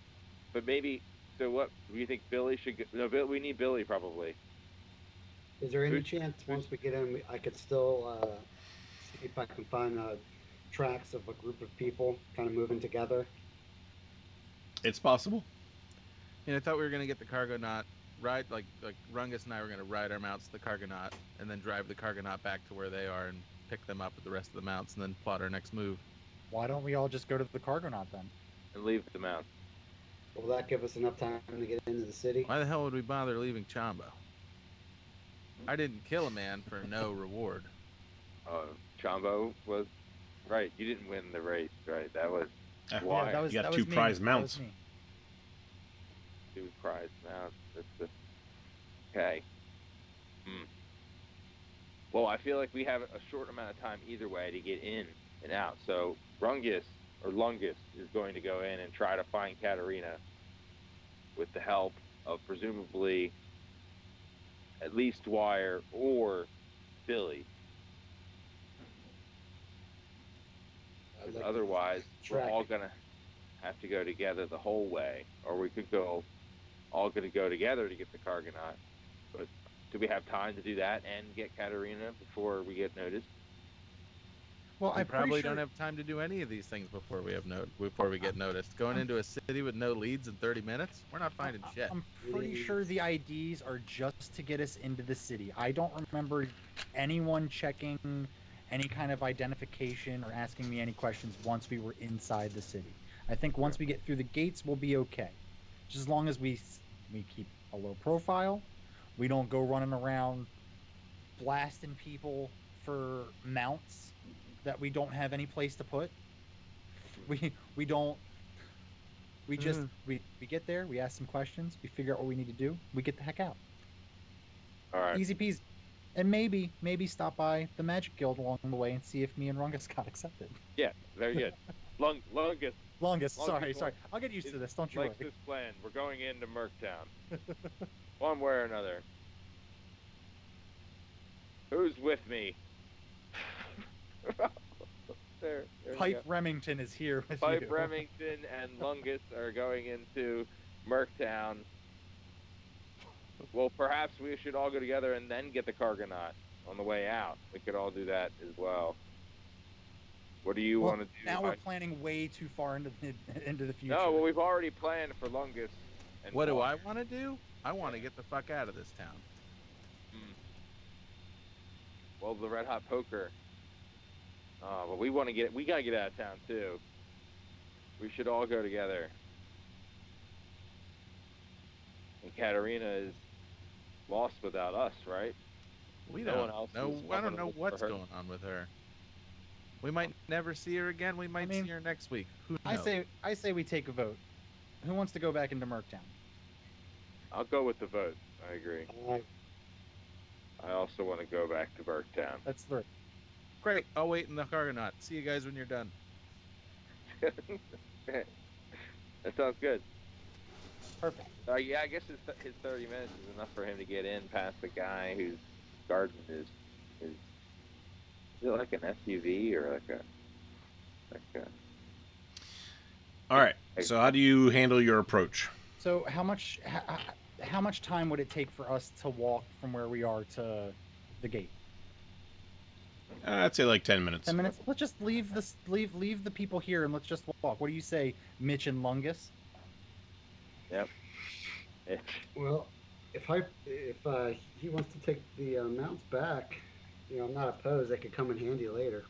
but maybe. So what do you think? Billy should go? No, Bill. We need Billy probably. Is there any Who's- chance once we get in, I could still see if I can find tracks of a group of people kind of moving together? It's possible. I thought we were gonna get the Cargonaut, ride like Rungus and I were gonna ride our mounts to the Cargonaut, and then drive the Cargonaut back to where they are and pick them up with the rest of the mounts, and then plot our next move. Why don't we all just go to the Cargonaut then? And leave them out. Will that give us enough time to get into the city? Why the hell would we bother leaving Chambo? I didn't kill a man for no reward. Chombo was right. You didn't win the race, right? That was Yeah, why Yeah, that was you got that two was me. prize That mounts. was me. two prize mounts. Okay. Well, I feel like we have a short amount of time either way to get in and out. So Lungus is going to go in and try to find Katerina with the help of presumably at least Dwyer or Billy. I'd Because like to otherwise, we're track all it. gonna have to go together the whole way, or we could go all gonna go together to get the Cargonaut. But do we have time to do that and get Katerina before we get noticed? Well, We I'm pretty probably sure. don't have time to do any of these things before we get noticed. Going into a city with no leads in 30 minutes, we're not finding shit. I'm pretty sure the IDs are just to get us into the city. I don't remember anyone checking any kind of identification or asking me any questions once we were inside the city. I think once we get through the gates, we'll be okay. Just as long as we keep a low profile, we don't go running around blasting people for mounts that we don't have any place to put. We don't we just we get there, we ask some questions, we figure out what we need to do, we get the heck out. All right. Easy peasy. And maybe stop by the Magic Guild along the way and see if me and Rungus got accepted. Yeah, very good. Lungus Longest, Longest sorry. I'll get used to this. Don't you likes worry. this plan. We're going into Merktown, one way or another. Who's with me? there we Pipe go. Remington is here with Pipe you. Remington and Lungus are going into Merktown. Well, perhaps we should all go together and then get the Cargonaut on the way out. We could all do that as well. What do you Well, want to do? now we're planning way too far into the future. No, well, we've already planned for Lungus. And What do Dwyer. I want to do? I want to get the fuck out of this town. Well, the Red Hot Poker. But we gotta get out of town too. We should all go together. And Katerina is lost without us, right? We No don't one else know. is I coming don't to know look for what's her. going on with her. We might never see her again. We might see her next week. Who knows? I say we take a vote. Who wants to go back into Merktown? I'll go with the vote. I agree. I also want to go back to Burketown. That's three. Great. I'll wait in the Cargonaut. See you guys when you're done. That sounds good. Perfect. Yeah, I guess his 30 minutes is enough for him to get in past the guy who's guarding his. Is it like an SUV or like a? All right. So how do you handle your approach? So how much time would it take for us to walk from where we are to the gate? I'd say like 10 minutes. 10 minutes. Let's just leave the people here and let's just walk. What do you say, Mitch and Lungus? Yep. Well, if he wants to take the mounts back, I'm not opposed. They could come in handy later.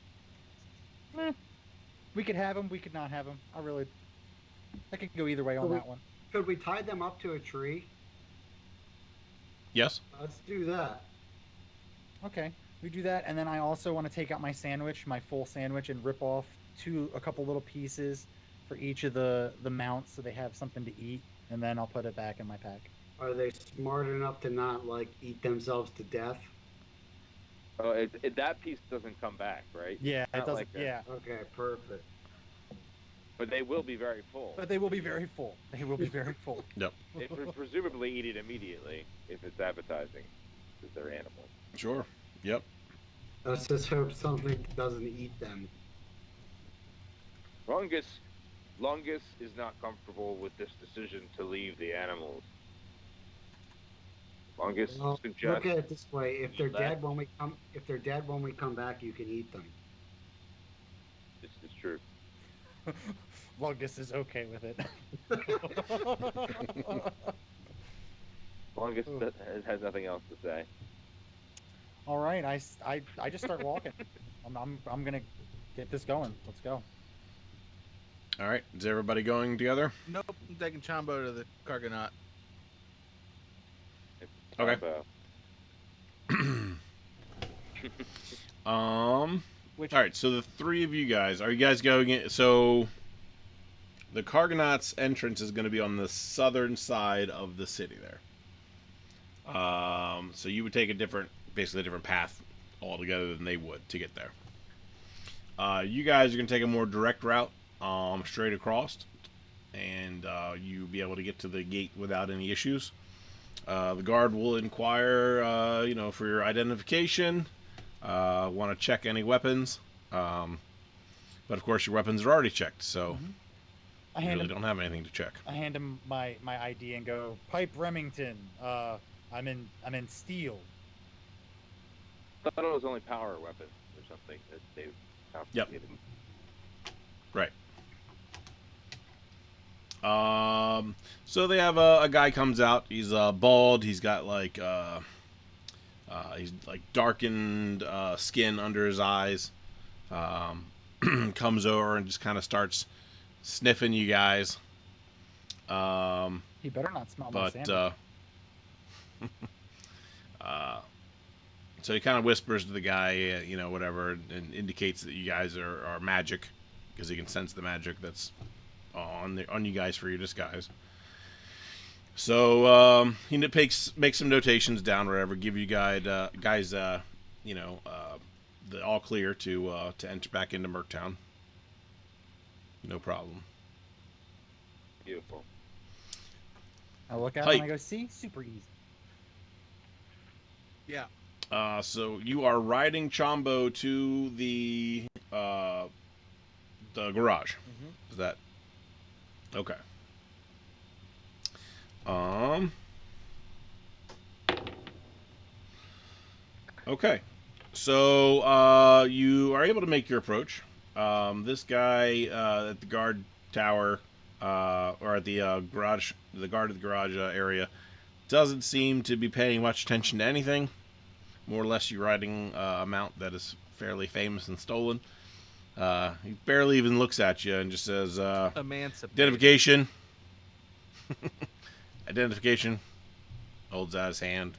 Eh, we could have them. We could not have them. I could go either way Could on we that one. could we tie them up to a tree? Yes? Let's do that. Okay, we do that, and then I also want to take out my sandwich, my full sandwich, and rip off a couple little pieces for each of the mounts, so they have something to eat, and then I'll put it back in my pack. Are they smart enough to not like eat themselves to death? Oh, that piece doesn't come back, right? Yeah, It's it not doesn't. like Yeah, Okay, perfect. but they will be very full. but they will be very full. They will be very full. Yep. They presumably eat it immediately if it's appetizing, because they're animals. Sure. Yep. Let's just hope something doesn't eat them. Lungus is not comfortable with this decision to leave the animals. Lungus Well, look suggests at it this way: if they're let. dead when we come back, you can eat them. This is true. Lungus is okay with it. Lungus has nothing else to say. All right, I just start walking. I'm gonna get this going. Let's go. All right. Is everybody going together? Nope, I'm taking Chombo to the Cargonaut. Okay. Which All right. So the three of you guys, are you guys going in? So the Cargonaut's entrance is going to be on the southern side of the city there. So you would take basically a different path altogether than they would to get there. You guys are going to take a more direct route, straight across, and you'll be able to get to the gate without any issues. The guard will inquire, for your identification. Want to check any weapons, but of course your weapons are already checked, so I you hand really him don't have anything to check. I hand him my ID and go, Pipe Remington. I'm in steel. I thought it was only power weapons or something that they've Yep. confiscated. Right. So they have a guy comes out. He's bald. He's got he's like darkened skin under his eyes. Comes over and just kind of starts sniffing you guys. He better not smell my But sandwich. So he kind of whispers to the guy, whatever, and indicates that you guys are magic, because he can sense the magic that's on you guys for your disguise. So he makes some notations down, or whatever, give you guys, the all clear to enter back into Merktown. No problem. Beautiful. I look at him Hype. and I go, see, super easy. Yeah. So you are riding Chombo to the garage. Mm-hmm. Is that okay? Okay. So you are able to make your approach. This guy at the guard tower, or at the garage, the guard of the garage area, doesn't seem to be paying much attention to anything. More or less, you're riding a mount that is fairly famous and stolen. He barely even looks at you and just says, Emancipated. "Identification." Identification. Holds out his hand.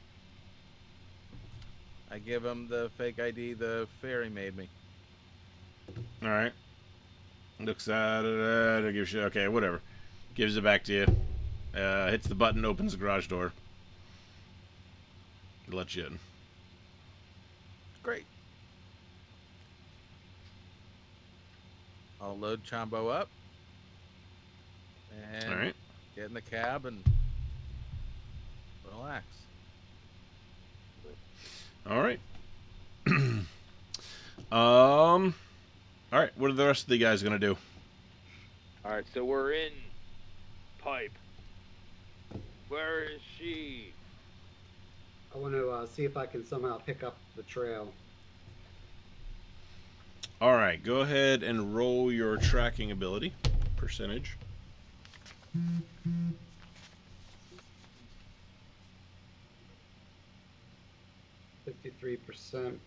I give him the fake ID the fairy made me. All right. Looks at it. Gives you okay, whatever. Gives it back to you. Hits the button, opens the garage door. Lets you in. Great. I'll load Chombo up and All right. get in the cab and relax. All right. All right. What are the rest of the guys gonna do? All right, so we're in Pipe. Where is she? I want to see if I can somehow pick up the trail. All right, go ahead and roll your tracking ability percentage. 53%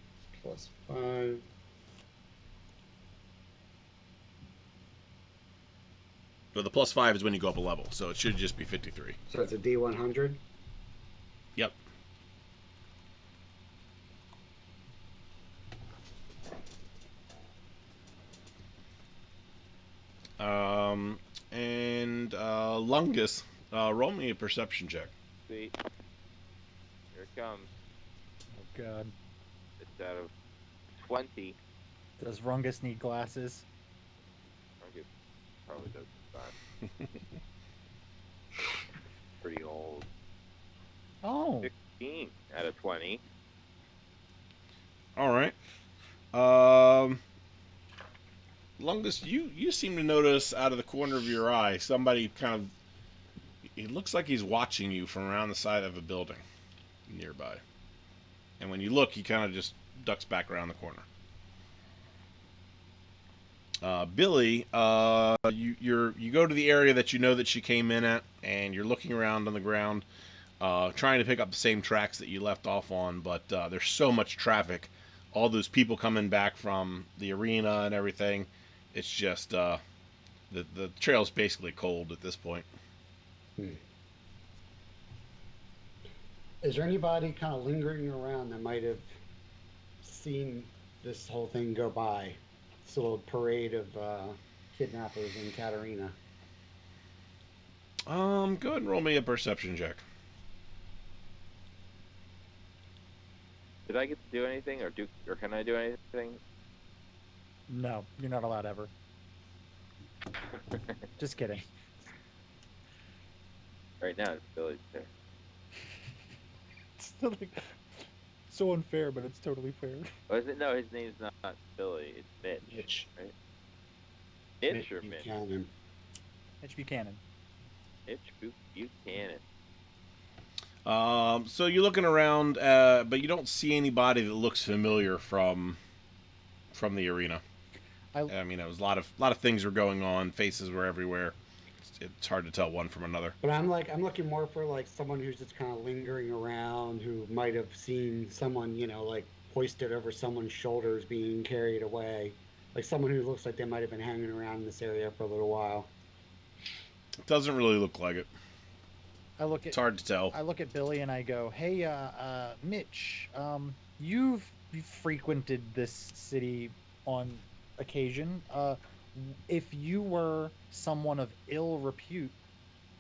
plus 5. But the plus 5 is when you go up a level, so it should just be 53. So it's a D100. Yep. And Lungus, roll me a perception check. Sweet. Here it comes. Oh God. It's out of 20. Does Rungus need glasses? Rungus probably does fine. Pretty old. Oh. 16 out of 20. All right. Lungus, you seem to notice out of the corner of your eye somebody kind of. It looks like he's watching you from around the side of a building nearby. And when you look, he kind of just ducks back around the corner. Billy, you go to the area that you know that she came in at, and you're looking around on the ground, trying to pick up the same tracks that you left off on, but there's so much traffic, all those people coming back from the arena and everything. It's just the trail's basically cold at this point. Is there anybody kind of lingering around that might have seen this whole thing go by? This little parade of kidnappers in Katerina. Go ahead and roll me a perception check. Did I get to do anything, or can I do anything? No, you're not allowed ever. Just kidding. Right now, it's Billy's turn. It's still like so unfair, but it's totally fair. Oh, is it? No, his name's not Billy. It's Mitch. Mitch. Right? Mitch or Mitch? Buchanan. Mitch Buchanan. Mitch Buchanan. So you're looking around, but you don't see anybody that looks familiar from the arena. I mean, it was a lot of things were going on. Faces were everywhere. It's hard to tell one from another. But I'm looking more for like someone who's just kind of lingering around, who might have seen someone, like hoisted over someone's shoulders being carried away. Like someone who looks like they might have been hanging around in this area for a little while. It doesn't really look like it. It's hard to tell. I look at Billy and I go, "Hey, Mitch, you've frequented this city on occasion. If you were someone of ill repute,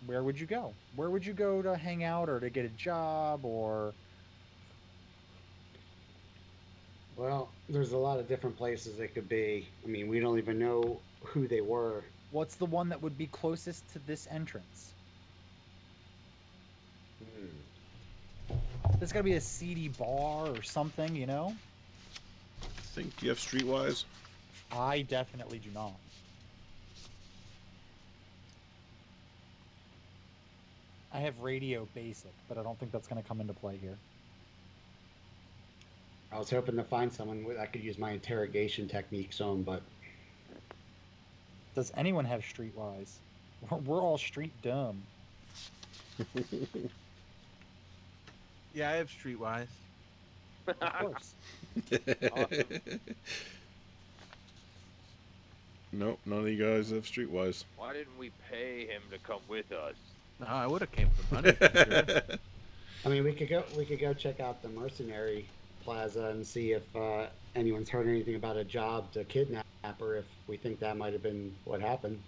where would you go? Where would you go to hang out or to get a job or?" Well, there's a lot of different places they could be. I mean, we don't even know who they were. What's the one that would be closest to this entrance? There's got to be a seedy bar or something, I think you have Streetwise. I definitely do not. I have Radio Basic, but I don't think that's going to come into play here. I was hoping to find someone I could use my interrogation techniques on, but does anyone have Streetwise? We're all street dumb. Yeah, I have Streetwise. Of course. Awesome. Nope, none of you guys have Streetwise. Why didn't we pay him to come with us? No, I would have came for money. For sure. I mean, we could go check out the mercenary plaza and see if anyone's heard anything about a job to kidnap her, if we think that might have been what happened.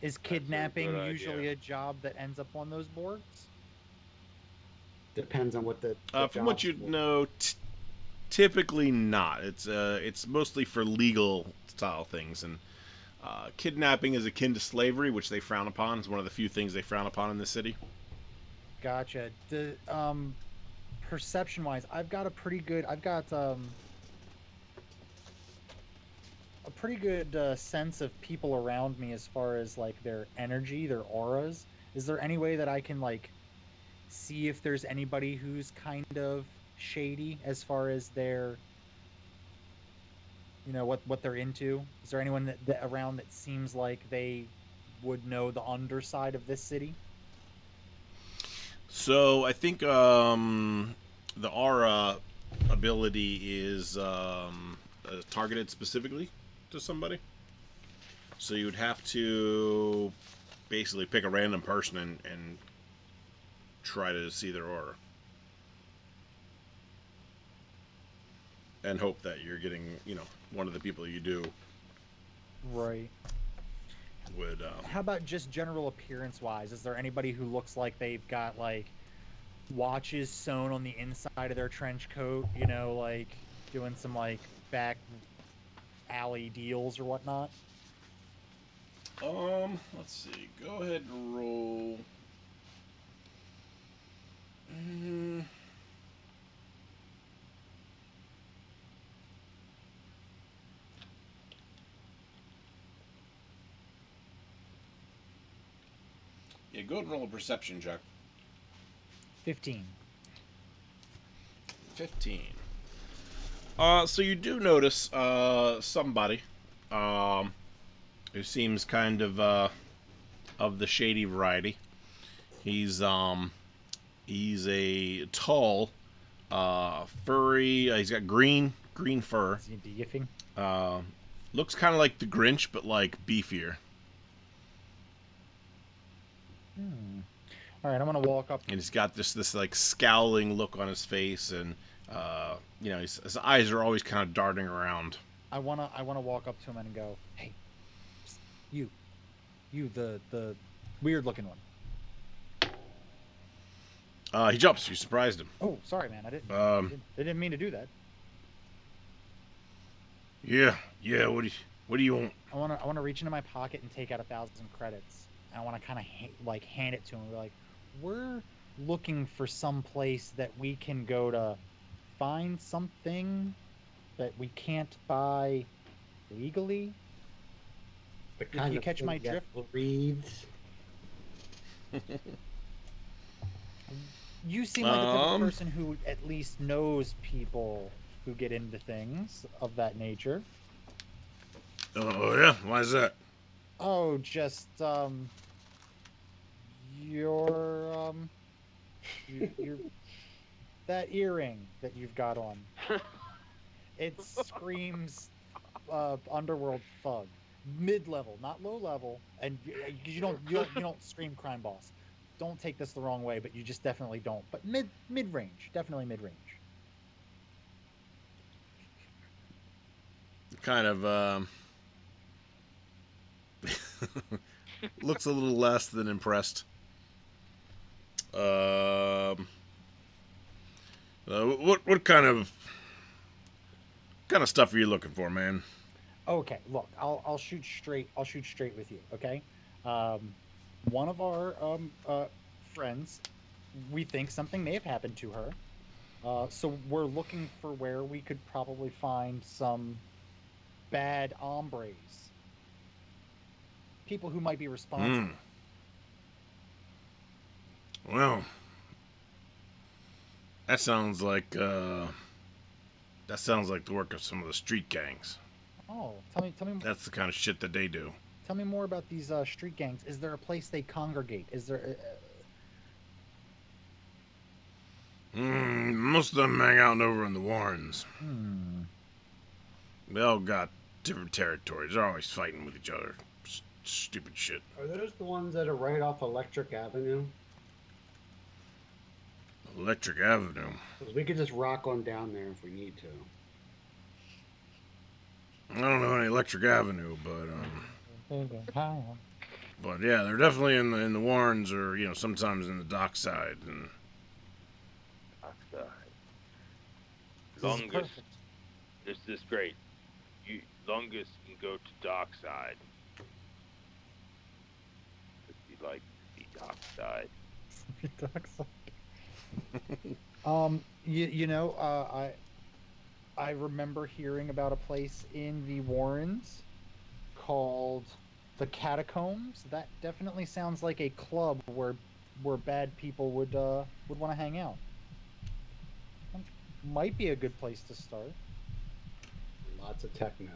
Is kidnapping good usually idea. a job that ends up on those boards? Depends on what the from what you know, typically not. It's mostly for legal style things, and kidnapping is akin to slavery, which they frown upon. It's one of the few things they frown upon in the city. Gotcha. Perception wise, I've got a pretty good sense of people around me as far as like their energy, their auras. Is there any way that I can like see if there's anybody who's kind of shady as far as their, what they're into. Is there anyone that around that seems like they would know the underside of this city? So I think the aura ability is targeted specifically to somebody. So you would have to basically pick a random person and try to see their aura. And hope that you're getting, one of the people you do Right. would. How about just general appearance wise? Is there anybody who looks like they've got like watches sewn on the inside of their trench coat, like doing some like back alley deals or whatnot? Let's see. Go ahead and roll. Yeah, go ahead and roll a perception check. 15. 15. So you do notice somebody who seems kind of the shady variety. He's a tall, furry. He's got green fur. Is he beefing? Looks kind of like the Grinch, but like beefier. All right, I'm gonna walk up. And he's got this like scowling look on his face, and his eyes are always kind of darting around. I wanna walk up to him and go, "Hey, psst, you, the weird looking one." He jumps. You surprised him. Oh, sorry, man. I didn't mean to do that. Yeah. What do you want? I wanna reach into my pocket and take out 1,000 credits. And I wanna kind of hand it to him. We're like, we're looking for some place that we can go to find something that we can't buy legally. The If kind you of catch thing my that drift. breathes. You seem like the type of person who at least knows people who get into things of that nature. Oh yeah, why is that? Oh, just your your that earring that you've got on. It screams underworld thug, mid level, not low level, and you don't scream crime boss. Don't take this the wrong way, but you just definitely don't. But mid range, definitely mid range. Kind of looks a little less than impressed. What kind of stuff are you looking for, man? Okay, look, I'll shoot straight. I'll shoot straight with you. Okay, one of our friends, we think something may have happened to her. So we're looking for where we could probably find some bad hombres, people who might be responsible. Well, that sounds like the work of some of the street gangs. Oh, tell me, That's the kind of shit that they do. tell me more about these street gangs. Is there a place they congregate? Is there? Most of them hang out over in the Warrens. Hmm. They all got different territories. They're always fighting with each other. Stupid shit. Are those the ones that are right off Electric Avenue? Electric Avenue. Because we could just rock on down there if we need to. I don't know any Electric Avenue, but yeah, they're definitely in the Warrens, or sometimes in the dockside. And Lungus, this is great. Lungus can go to dockside. If you like to be dockside. I remember hearing about a place in the Warrens called the Catacombs. That definitely sounds like a club where where bad people would want to hang out. Might be a good place to start. Lots of techno.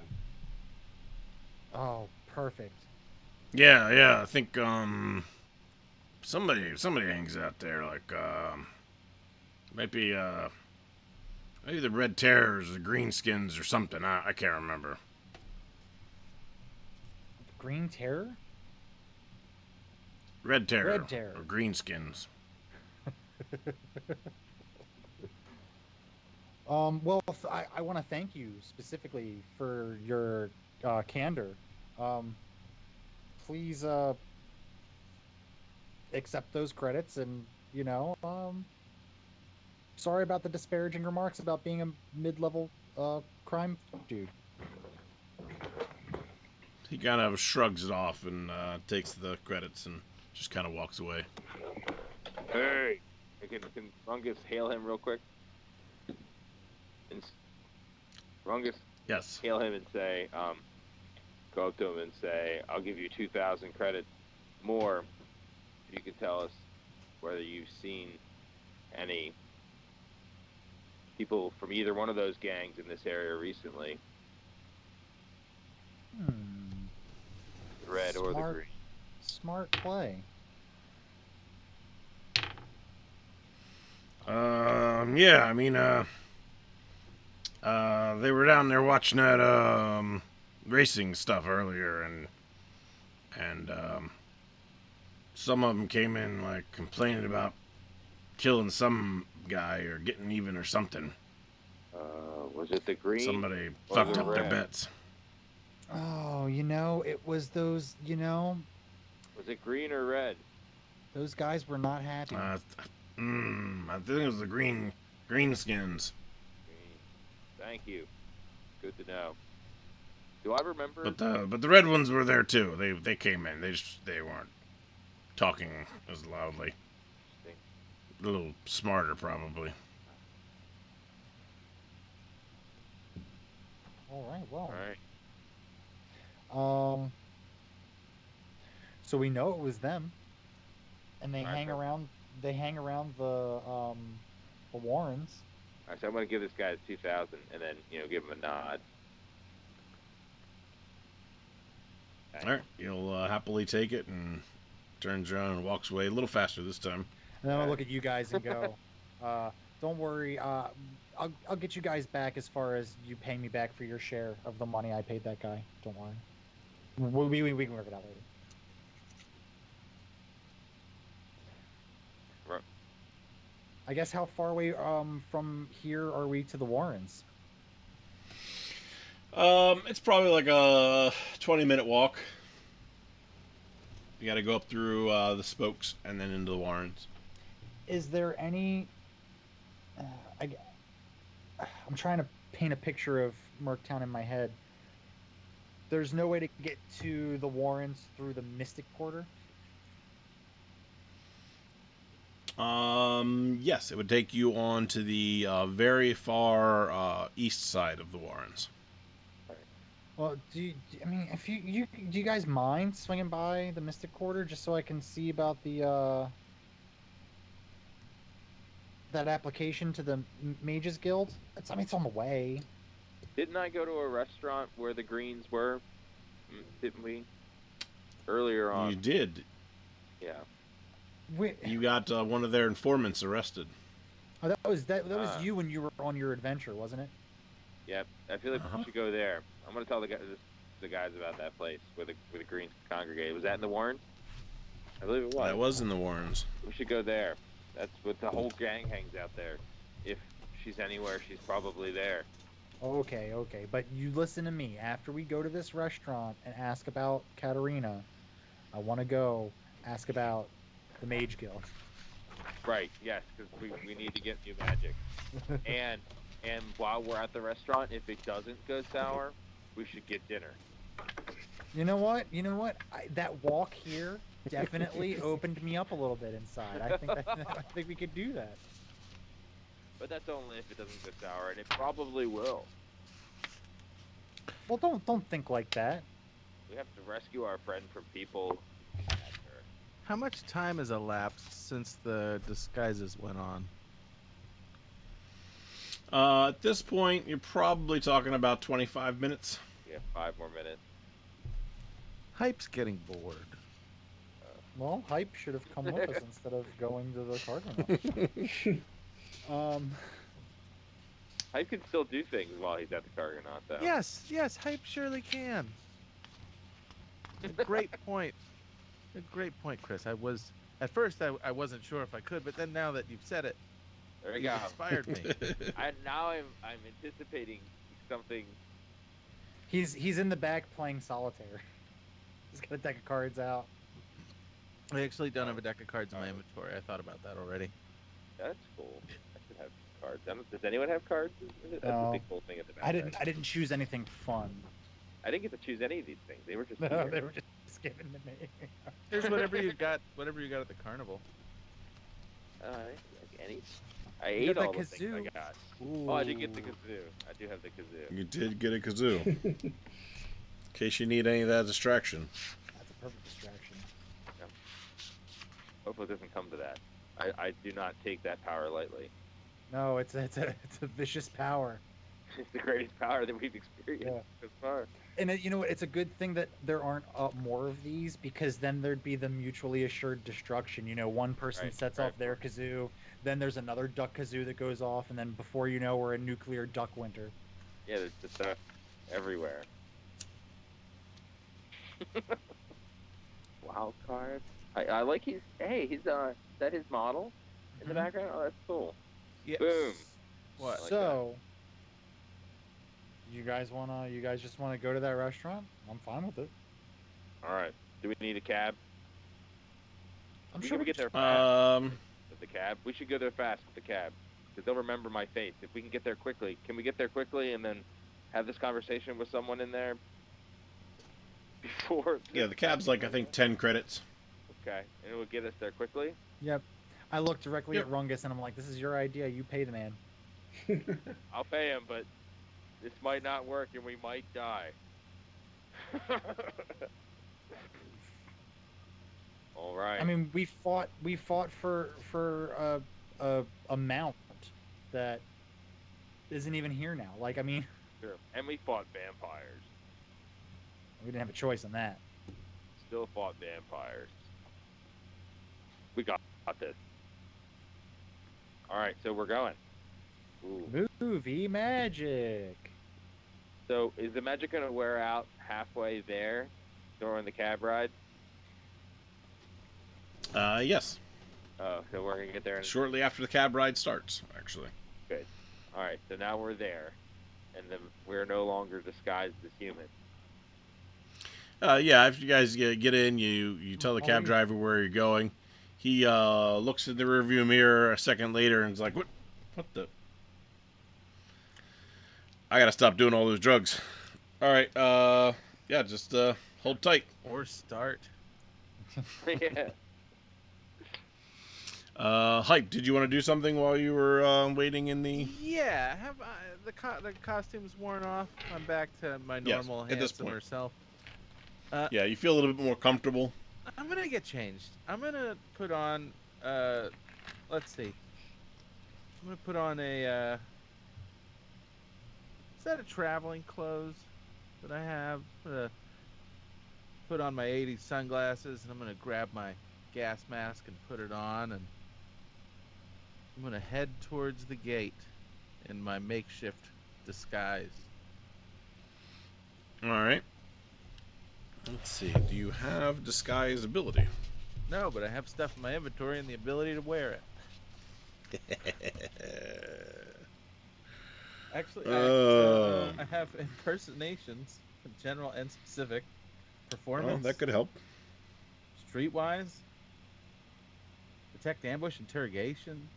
Oh, perfect. Yeah. I think somebody hangs out there. Like might be maybe the Red Terrors or the Greenskins or something. I can't remember. Green Terror? Red Terror Red Terror. or Greenskins. Well, I want to thank you specifically for your candor. Um, please accept those credits, and sorry about the disparaging remarks about being a mid-level crime dude. He kind of shrugs it off and takes the credits and just kind of walks away. Hey, can Rungus hail him real quick? And Rungus Yes. hail him and say, go up to him and say, I'll give you 2,000 credits more if you can tell us whether you've seen any people from either one of those gangs in this area recently, the red or the green. Smart play. Yeah, I mean, they were down there watching that racing stuff earlier, and some of them came in like complaining about killing some guy or getting even or something. Was it the green? Somebody or fucked the up their red? bets. Oh, it was those, Was it green or red? those guys were not happy. I think it was the greenskins. Green. Thank you. Good to know. Do I remember? But the red ones were there too. They came in. They weren't talking as loudly. A little smarter probably. All right, well. All right. So we know it was them, and they All right, hang so- around. They hang around the Warrens. All right, so I'm going to give this guy 2,000 and then, give him a nod. All right, you'll happily take it and turns around and walks away a little faster this time. And then I'll look at you guys and go, "Don't worry. I'll get you guys back as far as you pay me back for your share of the money I paid that guy. Don't worry. We can work it out later." Right. I guess how far away from here are we to the Warrens? It's probably like a 20-minute walk. You got to go up through the spokes and then into the Warrens. Is there any? I, I'm trying to paint a picture of Merktown in my head. There's no way to get to the Warrens through the Mystic Quarter. Yes, it would take you on to the very far east side of the Warrens. Well, I mean, if do you guys mind swinging by the Mystic Quarter just so I can see about the that application to the Mages Guild? I mean, it's on the way. Didn't I go to a restaurant where the greens were? Didn't we? Earlier on. You did. Yeah. You got one of their informants arrested. Oh, that was you when you were on your adventure, wasn't it? Yep. I feel like we should go there. I'm going to tell the guys about that place where the greens congregate. Was that in the Warrens? I believe it was. That was in the Warrens. We should go there. That's what the whole gang hangs out there. If she's anywhere, she's probably there. Okay, but you listen to me. After we go to this restaurant and ask about Katerina, I want to go ask about the Mage Guild. Right. Yes, because we need to get new magic. and while we're at the restaurant, if it doesn't go sour, we should get dinner. You know what? That walk here definitely opened me up a little bit inside. I think we could do that. But that's only if it doesn't go sour, and it probably will. Well, don't think like that. We have to rescue our friend from people who kidnapped her. How much time has elapsed since the disguises went on? At this point, you're probably talking about 25 minutes. Yeah, 5 more minutes. Hype's getting bored. Well, Hype should have come with us instead of going to the Cargonaut. Hype can still do things while he's at the Cargonaut, though. Yes, Hype surely can. A great point. A great point, Chris. At first I wasn't sure if I could, but then now that you've said it, There you you've go. inspired me. I'm anticipating something. He's in the back playing solitaire. He's got a deck of cards out. I actually don't have a deck of cards in my inventory. I thought about that already. That's cool. I should have cards. Does anyone have cards? That's the big cool thing at the back. I didn't choose anything fun. I didn't get to choose any of these things. They were just No, here. they were just given to me. There's whatever you got at the carnival. Any? I ate all the things I kazoo. got. Ooh. Oh, I did get the kazoo. I do have the kazoo. You did get a kazoo. In case you need any of that distraction. That's a perfect distraction. Yeah. Hopefully it doesn't come to that. I do not take that power lightly. No, it's a vicious power. It's the greatest power that we've experienced so far. And you know, it's a good thing that there aren't more of these, because then there'd be the mutually assured destruction. You know, one person sets off their kazoo, then there's another duck kazoo that goes off, and then before you know, we're in nuclear duck winter. Yeah, there's just stuff everywhere. Wild card. I like he's that his model in the background? Oh, that's cool. Yes. Boom. What? So, you guys just wanna go to that restaurant? I'm fine with it. All right. Do we need a cab? I'm sure we we get there could fast with the cab. We should go there fast with the cab, because they'll remember my face. If we can get there quickly, can we get there quickly and then have this conversation with someone in there before? Yeah, the cab's like, I think, 10 credits. Okay, and it will get us there quickly. Yep. I look directly at Rungus and I'm like, this is your idea. You pay the man. I'll pay him, but this might not work and we might die. All right. I mean, we fought for a mount that isn't even here now. Like, I mean, Sure. And we fought vampires. we didn't have a choice in that. Still fought vampires. We got this. All right, so we're going. Ooh. Movie magic. So is the magic going to wear out halfway there during the cab ride? Yes. Oh, so we're going to get there. Shortly after the cab ride starts, actually. Good. All right, so now we're there, and then we're no longer disguised as humans. Yeah, after you guys get in, you tell the cab driver where you're going. He looks in the rearview mirror a second later and is like, what the? I gotta stop doing all those drugs. All right, yeah, just hold tight. Or start. Yeah. Hype, did you want to do something while you were waiting in the... Yeah, have the costume's worn off. I'm back to my normal handsomer self. Yeah, you feel a little bit more comfortable. I'm gonna get changed. I'm gonna put on, let's see. I'm gonna put on a, set of traveling clothes that I have. I'm gonna put on my 80s sunglasses, and I'm gonna grab my gas mask and put it on, and I'm gonna head towards the gate in my makeshift disguise. All right. Let's see. Do you have disguise ability? No, but I have stuff in my inventory and the ability to wear it. Actually, I have impersonations, general and specific. Performance. Well, that could help. Streetwise. Detect, ambush, interrogation.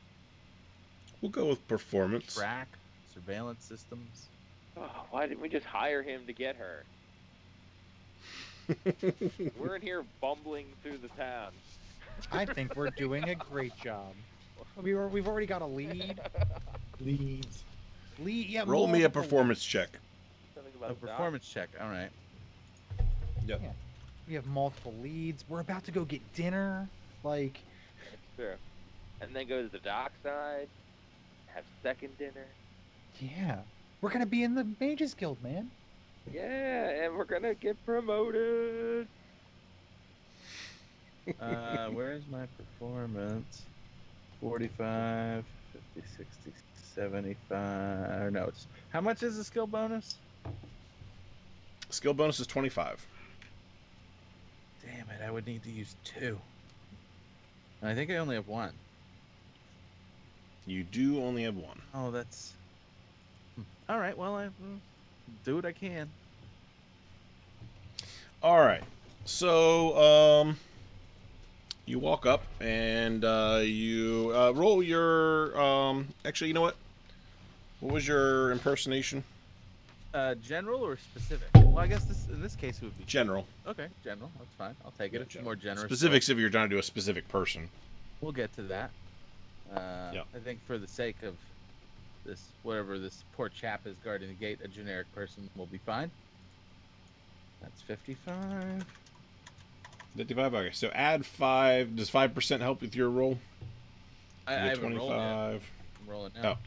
We'll go with performance. Track, surveillance systems. Oh, why didn't we just hire him to get her? We're in here bumbling through the town. I think we're doing a great job. We've already got a lead. Leads. Yeah. Roll me a performance check. A performance check. All right. Yep. Yeah. We have multiple leads. We're about to go get dinner. Like, That's true. And then go to the dockside, have second dinner. yeah, we're gonna be in the Mages Guild, man. Yeah, and we're gonna get promoted. Where's my performance? 45, 50, 60, 75. Or no, it's how much is the skill bonus? Skill bonus is 25. Damn it, I would need to use 2. I think I only have 1. You do only have 1. Oh, that's all right. Well, I do what I can. All right. So, you walk up and you roll your. Actually, you know what? What was your impersonation? General or specific? Well, I guess in this case it would be General. Okay, general. That's fine. I'll take it. Yeah, It's general. more generous. Specifics if you're trying to do a specific person. We'll get to that. Yep. I think for the sake of this, whatever this poor chap is guarding the gate, a generic person will be fine. That's 55. 55. Okay. So add 5. Does 5% help with your roll? I haven't rolled yet. I'm rolling now. Oh.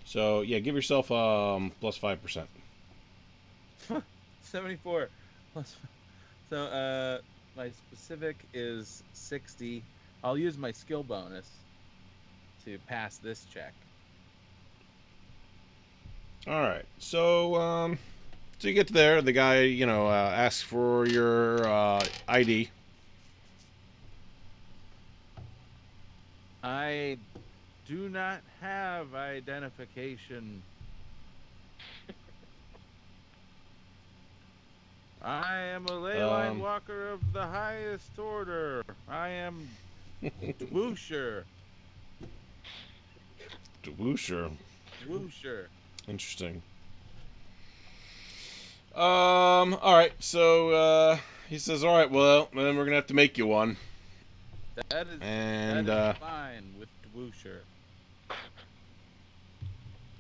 So yeah, give yourself plus 5%. 74 plus. So my specific is 60. I'll use my skill bonus to pass this check. All right. So so you get there. The guy, asks for your ID. I do not have identification. I am a ley line walker of the highest order. I am Dwoosher. Dwoosher. Dwoosher. Interesting. All right. So he says, "All right. Well, then we're gonna have to make you one." That is fine with Dwoosher.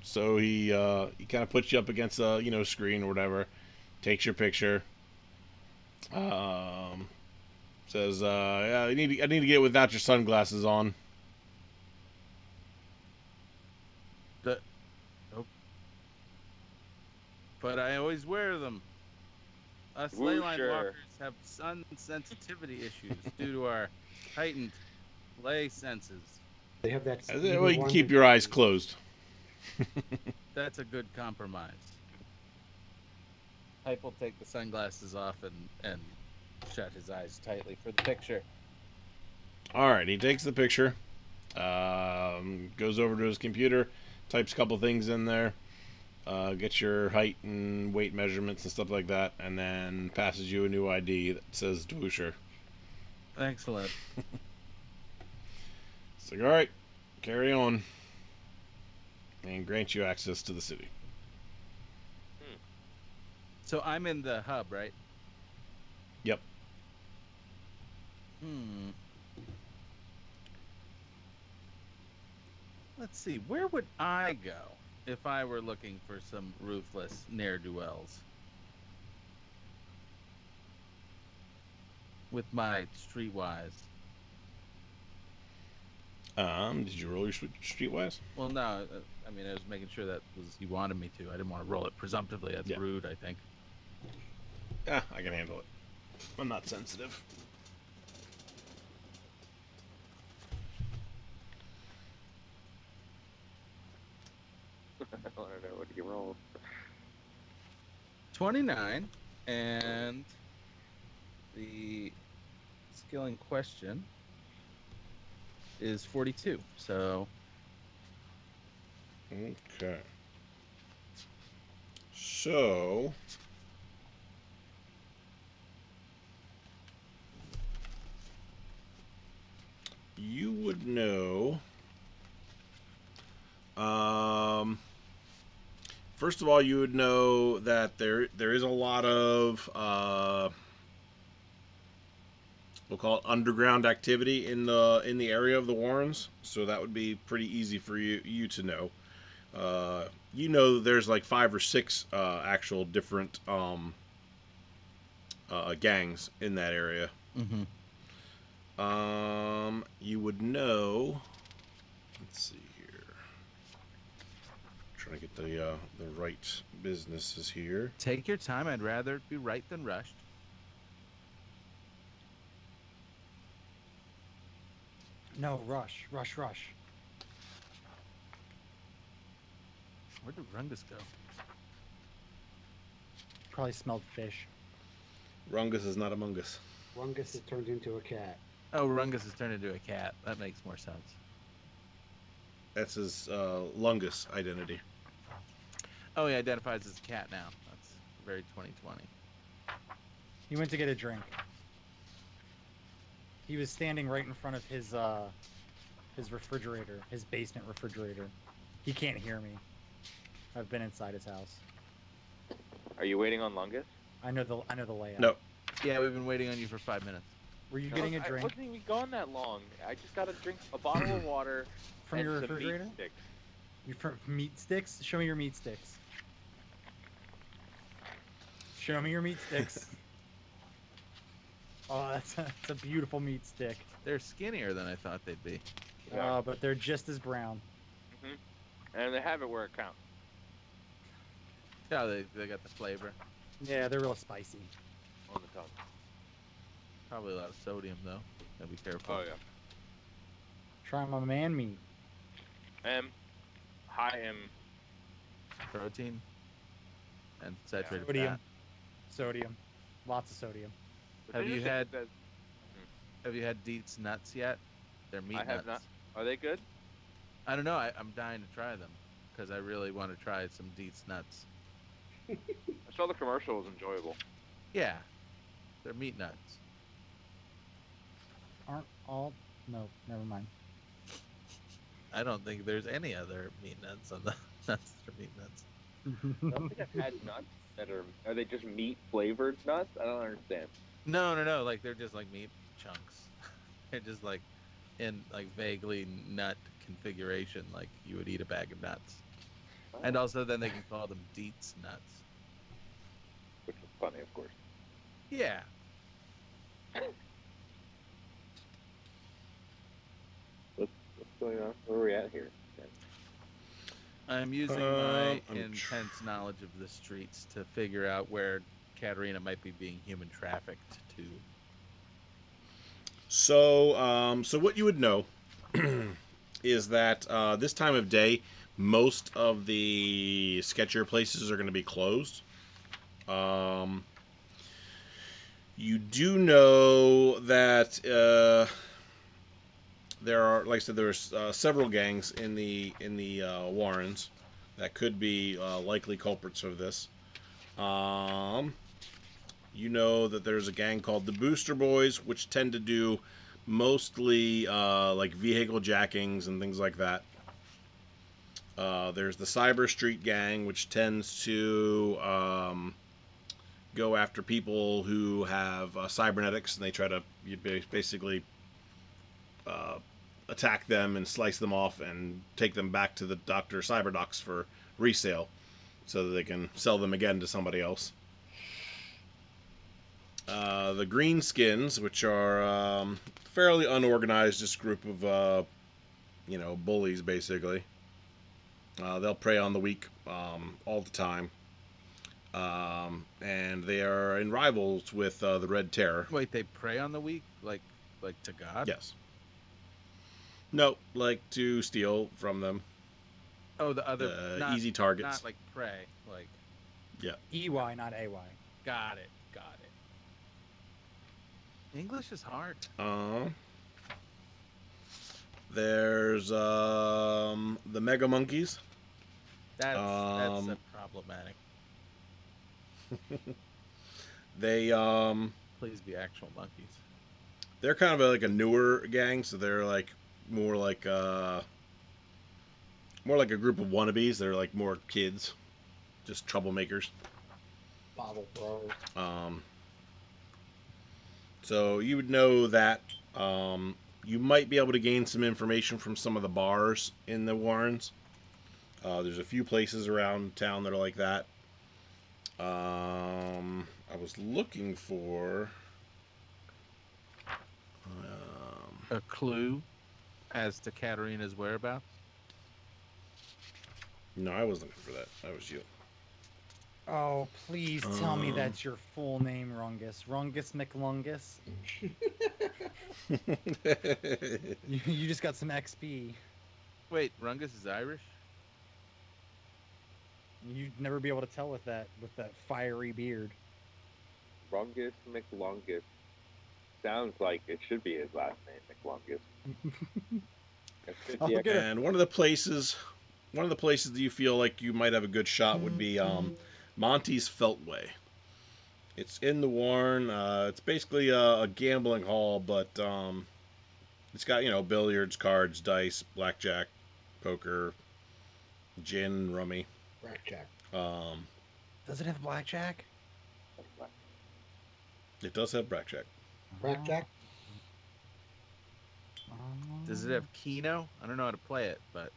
So he kind of puts you up against a screen or whatever, takes your picture. Says, "Yeah, I need to get without your sunglasses on." But I always wear them. Us ley line walkers have sun sensitivity issues due to our heightened ley senses. They have that. Well, you can keep your eyes closed. That's a good compromise. Hype will take the sunglasses off and shut his eyes tightly for the picture. All right, he takes the picture, goes over to his computer, types a couple things in there, gets your height and weight measurements and stuff like that, and then passes you a new ID that says Dwoosher. Excellent. It's like, all right, carry on, and grants you access to the city. So I'm in the hub, right? Yep. Let's see. Where would I go if I were looking for some ruthless ne'er-do-wells? With my streetwise. Did you roll your streetwise? Well, no. I mean, I was making sure that was you wanted me to. I didn't want to roll it presumptively. That's rude, I think. Yeah, I can handle it. I'm not sensitive. I want to know what you rolled. 29, and the skill in question is 42. So okay. So you would know. First of all, you would know that there is a lot of we'll call it underground activity in the area of the Warrens. So that would be pretty easy for you to know. There's like 5 or 6 actual different gangs in that area. Mm-hmm. You would know. Let's see here. Trying to get the right businesses here. Take your time. I'd rather it be right than rushed. No, rush, rush, rush. Where did Rungus go? Probably smelled fish. Rungus is not among us. Rungus has turned into a cat. Oh, Rungus has turned into a cat. That makes more sense. That's his Lungus identity. Oh, he identifies as a cat now. That's very 2020. He went to get a drink. He was standing right in front of his refrigerator, his basement refrigerator. He can't hear me. I've been inside his house. Are you waiting on Lungus? I know the layout. No. Yeah, we've been waiting on you for 5 minutes. Were you getting a I drink wasn't even gone that long. I just got a drink, a bottle of water, from and your some refrigerator? meat sticks. You from meat sticks? Show me your meat sticks. Show me your meat sticks. Oh, that's a beautiful meat stick. They're skinnier than I thought they'd be. Yeah. But they're just as brown. And they have it where it counts. Yeah, they got the flavor. Yeah, they're real spicy. On the tongue. Probably a lot of sodium, though. Gotta be careful. Oh, yeah. Try my man meat. High M. Protein and saturated Sodium. fat. Sodium. Lots of sodium. But Have they you just had- said- Have you had Dietz nuts yet? They're meat I have nuts. not. Are they good? I don't know. I'm dying to try them because I really want to try some Dietz nuts. I saw the commercial was enjoyable. Yeah, they're meat nuts. Aren't all... No, never mind. I don't think there's any other meat nuts on the nuts that are meat nuts. I don't think I've had nuts that are they just meat flavored nuts? I don't understand. No. Like they're just like meat chunks. They're just like in like vaguely nut configuration, like you would eat a bag of nuts. And also, then they can call them Dietz nuts. Which is funny, of course. Yeah. What's going on? Where are we at here? I'm using my I'm intense knowledge of the streets to figure out where Katerina might be being human trafficked to. So what you would know is that this time of day, most of the sketchier places are going to be closed. You do know that there are, like I said, there's several gangs in the Warrens that could be likely culprits of this. You know that there's a gang called the Booster Boys, which tend to do mostly like vehicle jackings and things like that. There's the Cyber Street Gang, which tends to go after people who have cybernetics, and they try to basically attack them and slice them off and take them back to the Dr. Cyberdocs for resale so that they can sell them again to somebody else. The Greenskins, which are fairly unorganized, just group of bullies basically. They'll prey on the weak all the time. And they are in rivals with the Red Terror. Wait, they prey on the weak, like to God? Yes. No, like to steal from them. Oh, the other not, easy targets. Not like prey, like. Yeah. EY, not AY. Got it. English is hard. There's the Mega Monkeys. That's problematic. They Please be actual monkeys. They're kind of like a newer gang, so they're like more like a group of wannabes. They're like more kids, just troublemakers. Bottle throwers. So you would know that. You might be able to gain some information from some of the bars in the Warrens. There's a few places around town that are like that. I was looking for a clue as to Katerina's whereabouts? No, I wasn't looking for that. That was you. Oh, please tell me Um. that's your full name, Rungus. Rungus McLungus. You just got some XP. Wait, Rungus is Irish? You'd never be able to tell with that fiery beard. Rungus McLungus. Sounds like it should be his last name, McLungus. That's 50 I'll get And one of the places that you feel like you might have a good shot would be Monty's Feltway. It's in the Warren. It's basically a gambling hall, but it's got billiards, cards, dice, blackjack, poker, gin, rummy. Blackjack. Does it have blackjack? It does have blackjack. Blackjack? Does it have Keno? I don't know how to play it, but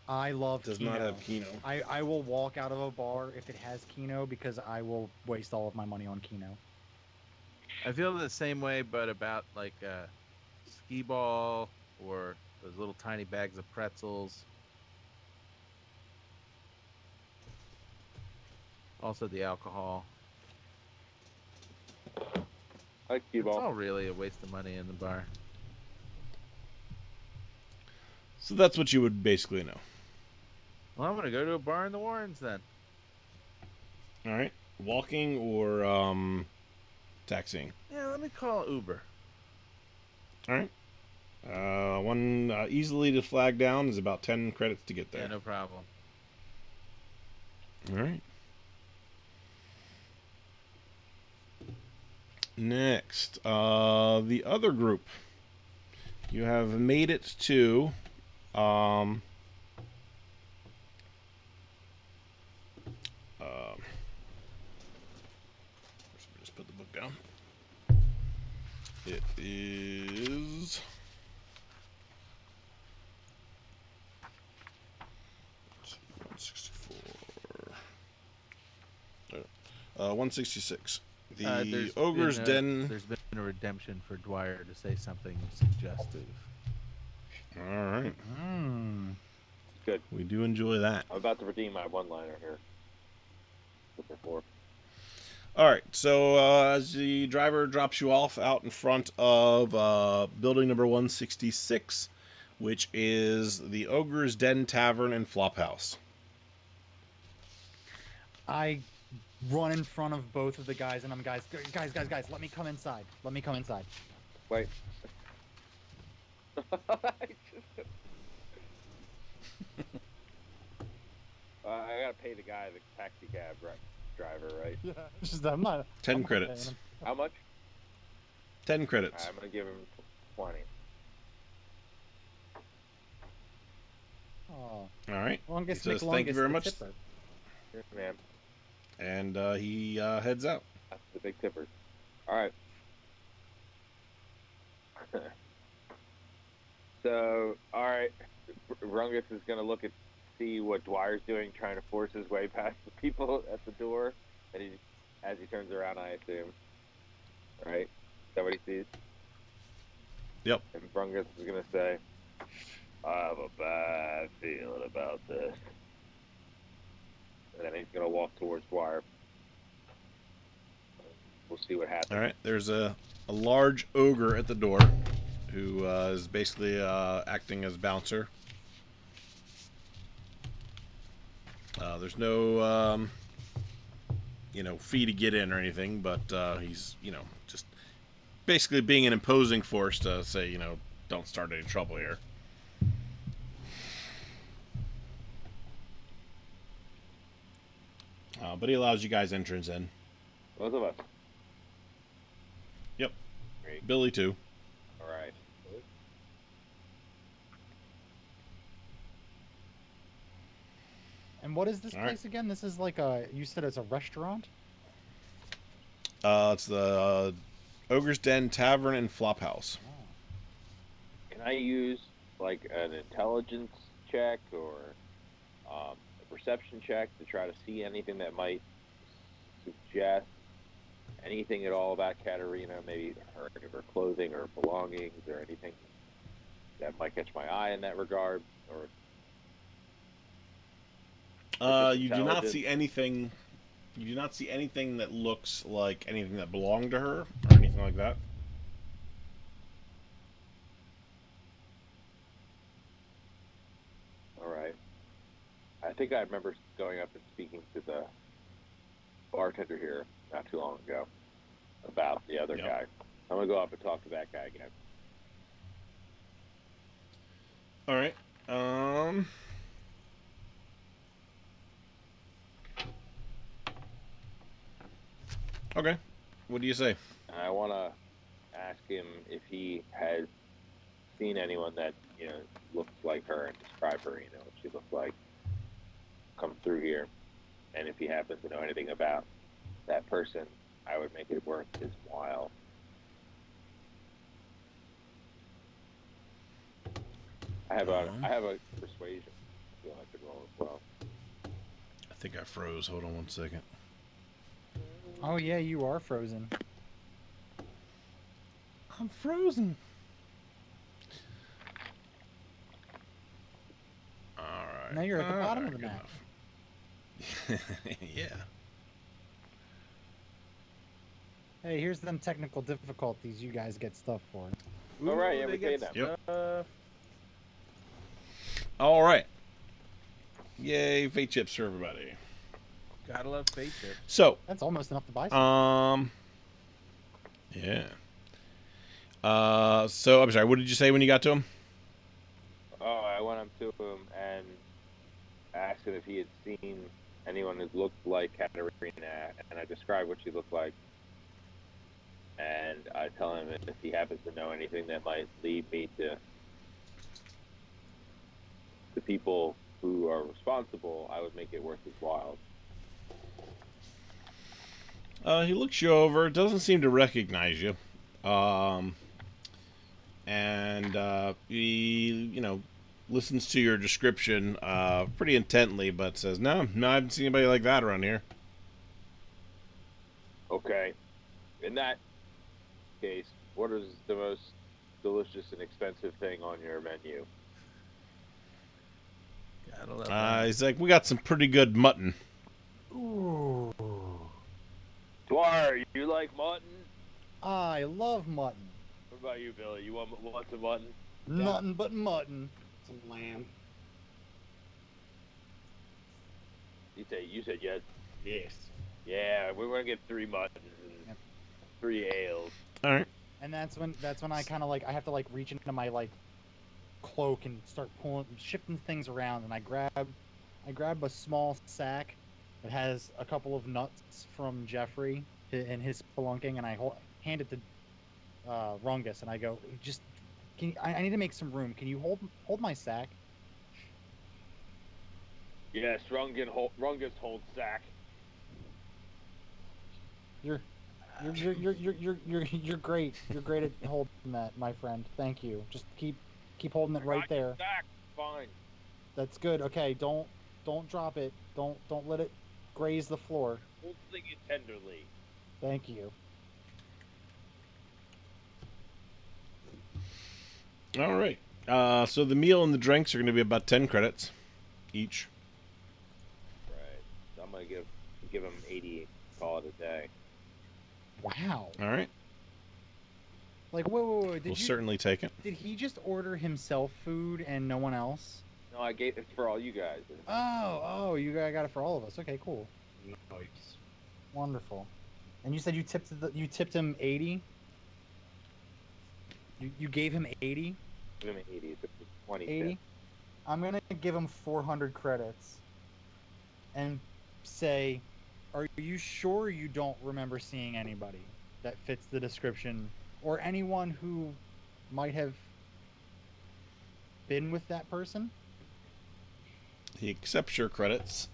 I love It does Keno. not have Keno. I will walk out of a bar if it has Keno because I will waste all of my money on Keno. I feel the same way, but about like skee ball or those little tiny bags of pretzels. Also the alcohol. I like It's Q-ball. all really a waste of money in the bar. So that's what you would basically know. Well, I'm gonna go to a bar in the Warrens then. All right, walking or taxiing. Yeah, let me call Uber. All right. One easily to flag down is about 10 credits to get there. Yeah, no problem. All right. Next, the other group. You have made it to just put the book down. It is 166. The Ogre's Den. There's been a redemption for Dwyer to say something suggestive. All right. Good. We do enjoy that. I'm about to redeem my one-liner here. Super 4. All right. So as the driver drops you off out in front of building number 166, which is the Ogre's Den Tavern and Flophouse. I run in front of both of the guys and I'm guys, let me come inside. Let me come inside. Wait. I gotta pay the guy, the taxi cab driver, right? Yeah, it's just I'm not. 10 I'm not credits. paying him. How much? 10 credits. I'm gonna give him 20. Oh. All right. Lungus He says, McLungus, "Thank you very the much." tipper. Here, man. And he heads out. That's the big tipper. All right. So, all right. Rungus is gonna look at see what Dwyer's doing, trying to force his way past the people at the door, and as he turns around, I assume. Right? Is that what he sees? Yep. And Brungus is gonna say, "I have a bad feeling about this," and then he's gonna walk towards Dwyer. We'll see what happens. All right. There's a large ogre at the door who is basically acting as bouncer. There's no fee to get in or anything, but he's just basically being an imposing force to say don't start any trouble here. But he allows you guys entrance in. Both of us. Yep. Great. Billy too. All right. And what is this All place again? This is like you said it's a restaurant? It's the Ogre's Den Tavern and Flophouse. Oh. Can I use like an intelligence check or a perception check to try to see anything that might suggest anything at all about Katerina, maybe her clothing or belongings or anything that might catch my eye in that regard, or You do not intelligence? see anything. You do not see anything that looks like anything that belonged to her or anything like that. All right. I think I remember going up and speaking to the bartender here not too long ago about the other Yep. guy. I'm gonna go up and talk to that guy again. All right. Okay. What do you say? And I want to ask him if he has seen anyone that looks like her and describe her. What she looks like come through here, and if he happens to know anything about that person, I would make it worth his while. I have a persuasion. I feel I could roll as well. I think I froze. Hold on one second. Oh yeah, you are frozen. I'm frozen. All right. Now you're at the bottom of the map. Yeah. Hey, here's them technical difficulties you guys get stuff for. All right, yeah, they we get paid them. Yep. All right. Yay, fate chips for everybody. Gotta love fate chips. So, That's almost enough to buy some. Yeah. So I'm sorry. What did you say when you got to him? Oh, I went up to him and asked him if he had seen anyone who looked like Katerina, and I described what she looked like. And I tell him if he happens to know anything that might lead me to the people who are responsible, I would make it worth his while. He looks you over. Doesn't seem to recognize you. He listens to your description pretty intently, but says, "No, I haven't seen anybody like that around here." Okay. In that case, what is the most delicious and expensive thing on your menu? Gotta love that. He's like, "We got some pretty good mutton." Ooh. Dwyer, you like mutton? I love mutton. What about you, Billy? You want some mutton? Nothing but mutton. Some lamb. You said yes. Yes. Yeah, we're gonna get 3 muttons and 3 ales. All right. And that's when I kind of I have to reach into my cloak and start shifting things around, and I grab a small sack that has a couple of nuts from Jeffrey in his spelunking, and I hand it to Rungus, and I go, I need to make some room. Can you hold my sack? Yes, Rungus holds sack. You're great. You're great at holding that, my friend. Thank you. Just keep holding it right there. Sack, fine. That's good. Okay, don't drop it. Don't let it graze the floor. Holding it tenderly. Thank you. All right. So the meal and the drinks are going to be about 10 credits each. Right. So I'm gonna give him 80. Call it a day. Wow. All right. Wait. We'll certainly take it. Did he just order himself food and no one else? No, I gave it for all you guys. Oh, you got it for all of us. Okay, cool. Nice. Wonderful. And you said you tipped him 80? You gave him 80? Give him 80. It's 20. 80? I'm going to give him 400 credits and say, are you sure you don't remember seeing anybody that fits the description, or anyone who might have been with that person? He accepts your credits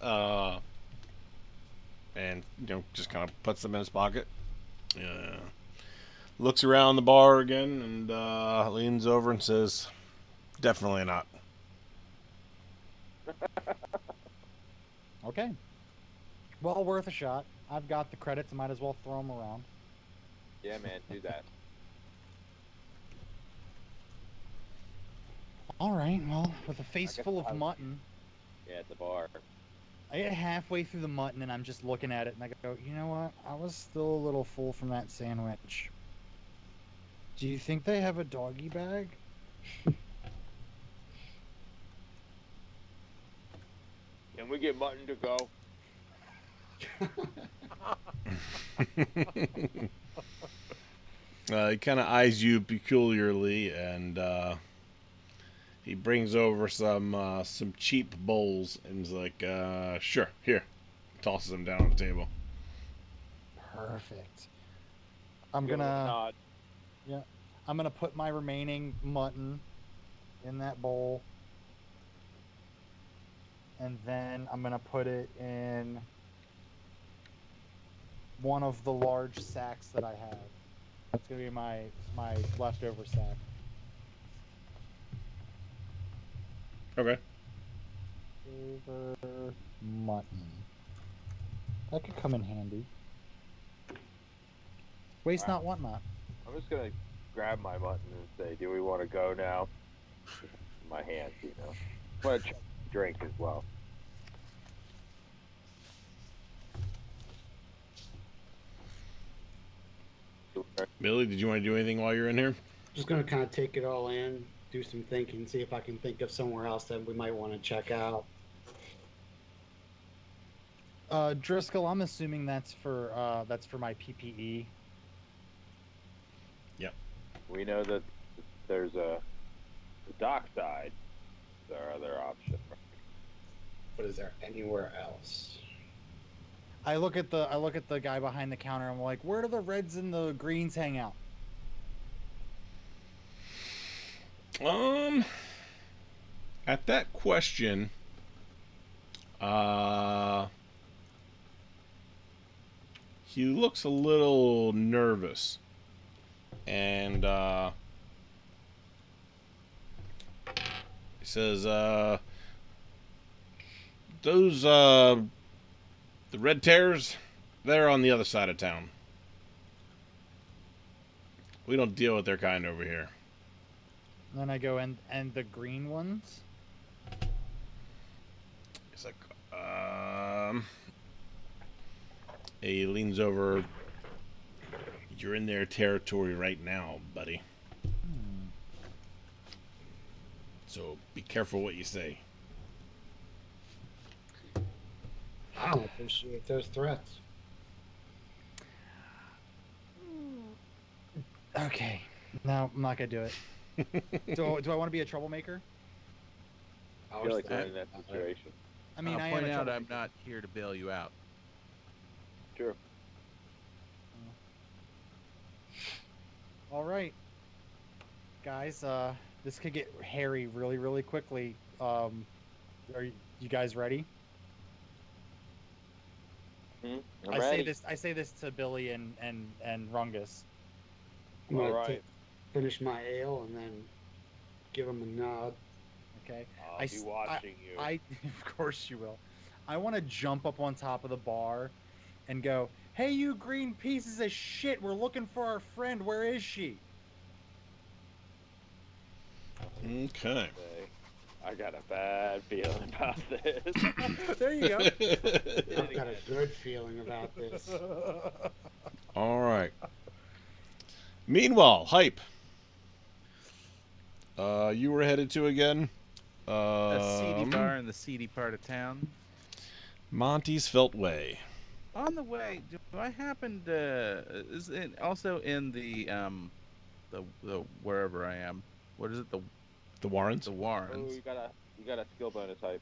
and just kind of puts them in his pocket. Looks around the bar again and leans over and says, "Definitely not." Okay. Well, worth a shot. I've got the credits. I might as well throw them around. Yeah, man, do that. All right, well, with a face guess full of I'll- mutton, Yeah, at the bar. I get halfway through the mutton and I'm just looking at it and I go, you know what? I was still a little full from that sandwich. Do you think they have a doggy bag? Can we get mutton to go? He kind of eyes you peculiarly, and he brings over some cheap bowls, and he's like, "Sure, here." Tosses them down on the table. Perfect. I'm Give him a gonna nod. I'm gonna put my remaining mutton in that bowl. And then I'm gonna put it in one of the large sacks that I have. That's gonna be my leftover sack. Okay. Over mutton. That could come in handy. Waste not, want not. I'm just gonna grab my mutton and say, "Do we want to go now?" In my hands, you know. Want to drink as well. Billy, did you want to do anything while you're in here? Just gonna kind of take it all in, do some thinking, see if I can think of somewhere else that we might want to check out. Driscoll, I'm assuming that's for my PPE. We know that there's the dock side. There are other options. But is there anywhere else? I look at the guy behind the counter. I'm like, where do the reds and the greens hang out? At that question, he looks a little nervous, and he says, "Those the red tears, they're on the other side of town. We don't deal with their kind over here." And then I go and the green ones. He's like, he leans over. "You're in their territory right now, buddy. So be careful what you say." I don't appreciate those threats. Okay. No, I'm not gonna do it. Do I want to be a troublemaker? I feel like we're in that situation. I mean, I'll I am point a out troublemaker. I'm not here to bail you out. True. All right, guys. This could get hairy really, really quickly. Are you guys ready? I'm I ready. say this to Billy and Rungus. I'm gonna All right. finish my ale and then give him a nod. Okay. I'll be watching you. Of course you will. I want to jump up on top of the bar and go, "Hey, you green pieces of shit! We're looking for our friend. Where is she?" Okay. I got a bad feeling about this. There you go. I've got a good feeling about this. All right. Meanwhile, hype. You were headed to again? A seedy bar in the seedy part of town. Monty's Felt Way. On the way, do I happen to is it also in the wherever I am? What is it? The Warrens? The Oh, Warrens. you got a skill bonus type.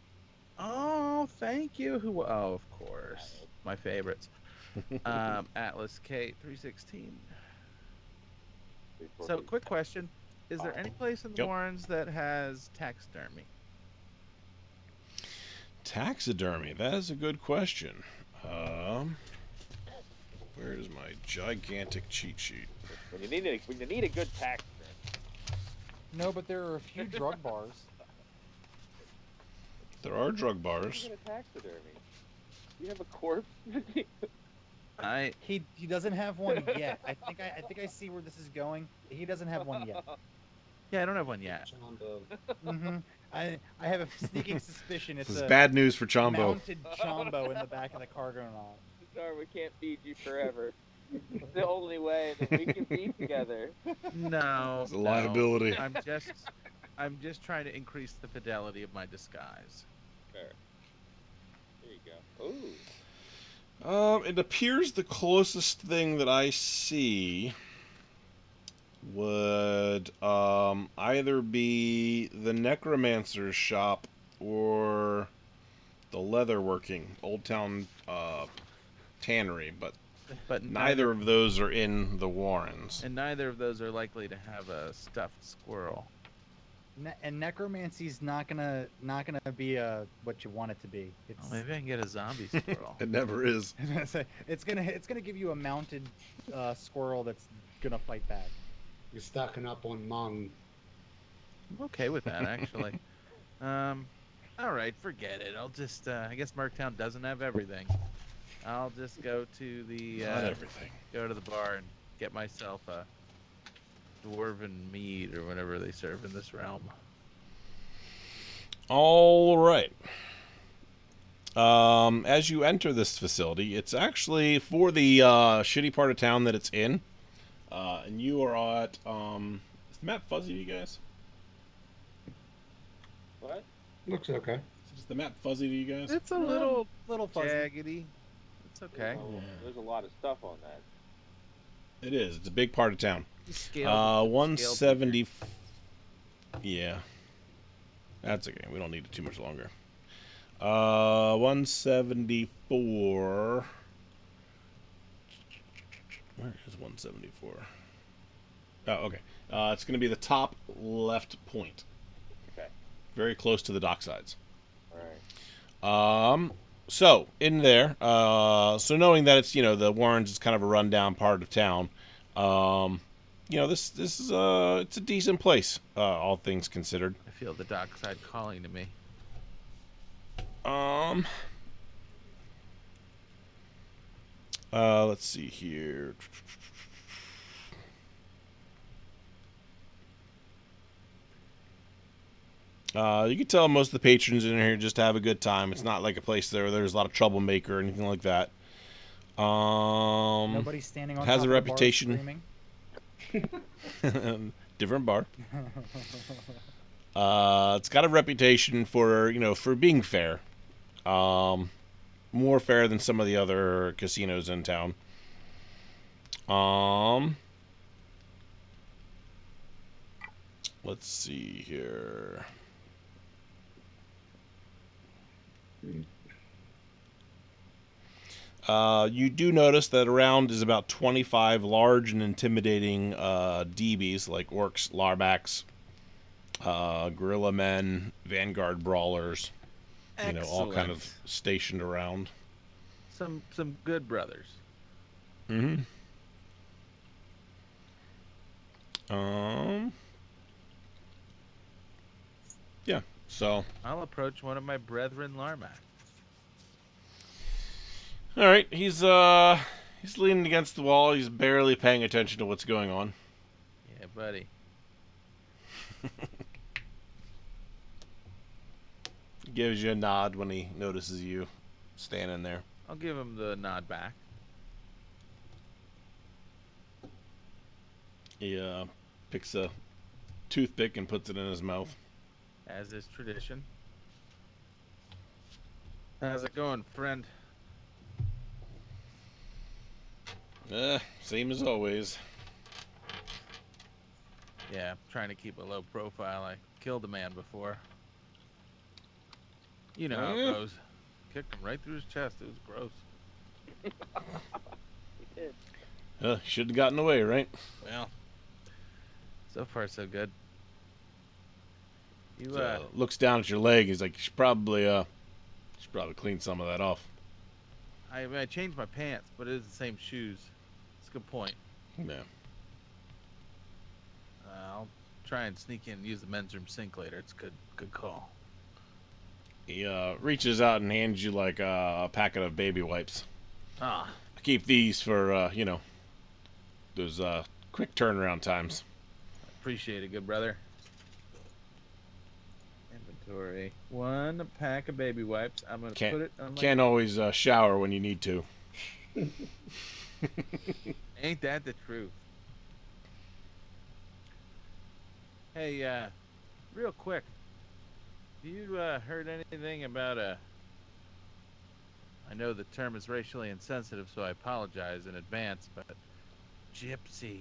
Oh, thank you. Who? Oh, of course, my favorites. Atlas K 316. So, quick question: is there any place in the Yep. Warrens that has taxidermy? Taxidermy. That is a good question. Where is my gigantic cheat sheet? When you need a good tax. No, but there are a few drug bars. There are drug bars. You get a taxidermy. You have a corpse. He doesn't have one yet. I think I see where this is going. He doesn't have one yet. Yeah, I don't have one yet. Chombo. Mm-hmm. I have a sneaking suspicion This it's is a bad news for Chombo. mounted Chombo in the back of the cargo knob. Sorry, we can't feed you forever. It's the only way that we can be together. No, It's a no. liability. I'm just trying to increase the fidelity of my disguise. Fair. There you go. Ooh. It appears the closest thing that I see would either be the necromancer's shop or the leatherworking Old Town tannery, but But neither of those are in the Warrens. and neither of those are likely to have a stuffed squirrel. And necromancy's not gonna be what you want it to be. It's Well, maybe I can get a zombie squirrel. It never is. it's gonna give you a mounted squirrel that's gonna fight back. You're stocking up on mung. I'm okay with that, actually. All right, forget it. I'll just, I guess Marktown doesn't have everything. I'll just go to the, Not everything. go to the bar and get myself a dwarven mead or whatever they serve in this realm. All right. As you enter this facility, it's actually for the shitty part of town that it's in. And you are at, is the map fuzzy to you guys? What? Looks okay. Is the map fuzzy to you guys? It's a little little fuzzy. jaggedy. It's okay. There's a lot of stuff on that. It is. It's a big part of town. Scaled, 170. Yeah. That's okay. We don't need it too much longer. 174. Where is 174? Oh, okay. It's going to be the top left point. Okay. Very close to the docksides. All right. So in there, so knowing that it's, the Warrens is kind of a rundown part of town, this is it's a decent place, all things considered. I feel the dockside calling to me. Let's see here. You can tell most of the patrons in here just have a good time. It's not like a place there's a lot of troublemaker or anything like that. Nobody's standing on has top a of reputation. The bar screaming. Different bar. It's got a reputation for for being fair. More fair than some of the other casinos in town. Let's see here. You do notice that around is about 25 large and intimidating DBs, like orcs, larbacks, gorilla men, vanguard brawlers, all kind of stationed around. Some good brothers. Mm-hmm. Yeah, so. I'll approach one of my brethren, Larmac. All right, he's leaning against the wall. He's barely paying attention to what's going on. Yeah, buddy. Gives you a nod when he notices you standing there. I'll give him the nod back. He picks a toothpick and puts it in his mouth. As is tradition. How's it going, friend? Same as always. Yeah, I'm trying to keep a low profile. I killed a man before. You know how it goes. Kicked him right through his chest. It was gross. He did. Should have gotten away, right? Well, so far so good. You looks down at your leg. He's like, you should probably clean some of that off. I changed my pants, but it is the same shoes. It's a good point. Yeah. I'll try and sneak in and use the men's room sink later. It's a good call. He reaches out and hands you like a packet of baby wipes. Ah. I keep these for those quick turnaround times. Appreciate it, good brother. inventory. 1 pack of baby wipes. I'm gonna Can't put it on my. can't always shower when you need to. Ain't that the truth? Hey, real quick, have you heard anything about I know the term is racially insensitive, so I apologize in advance, but gypsy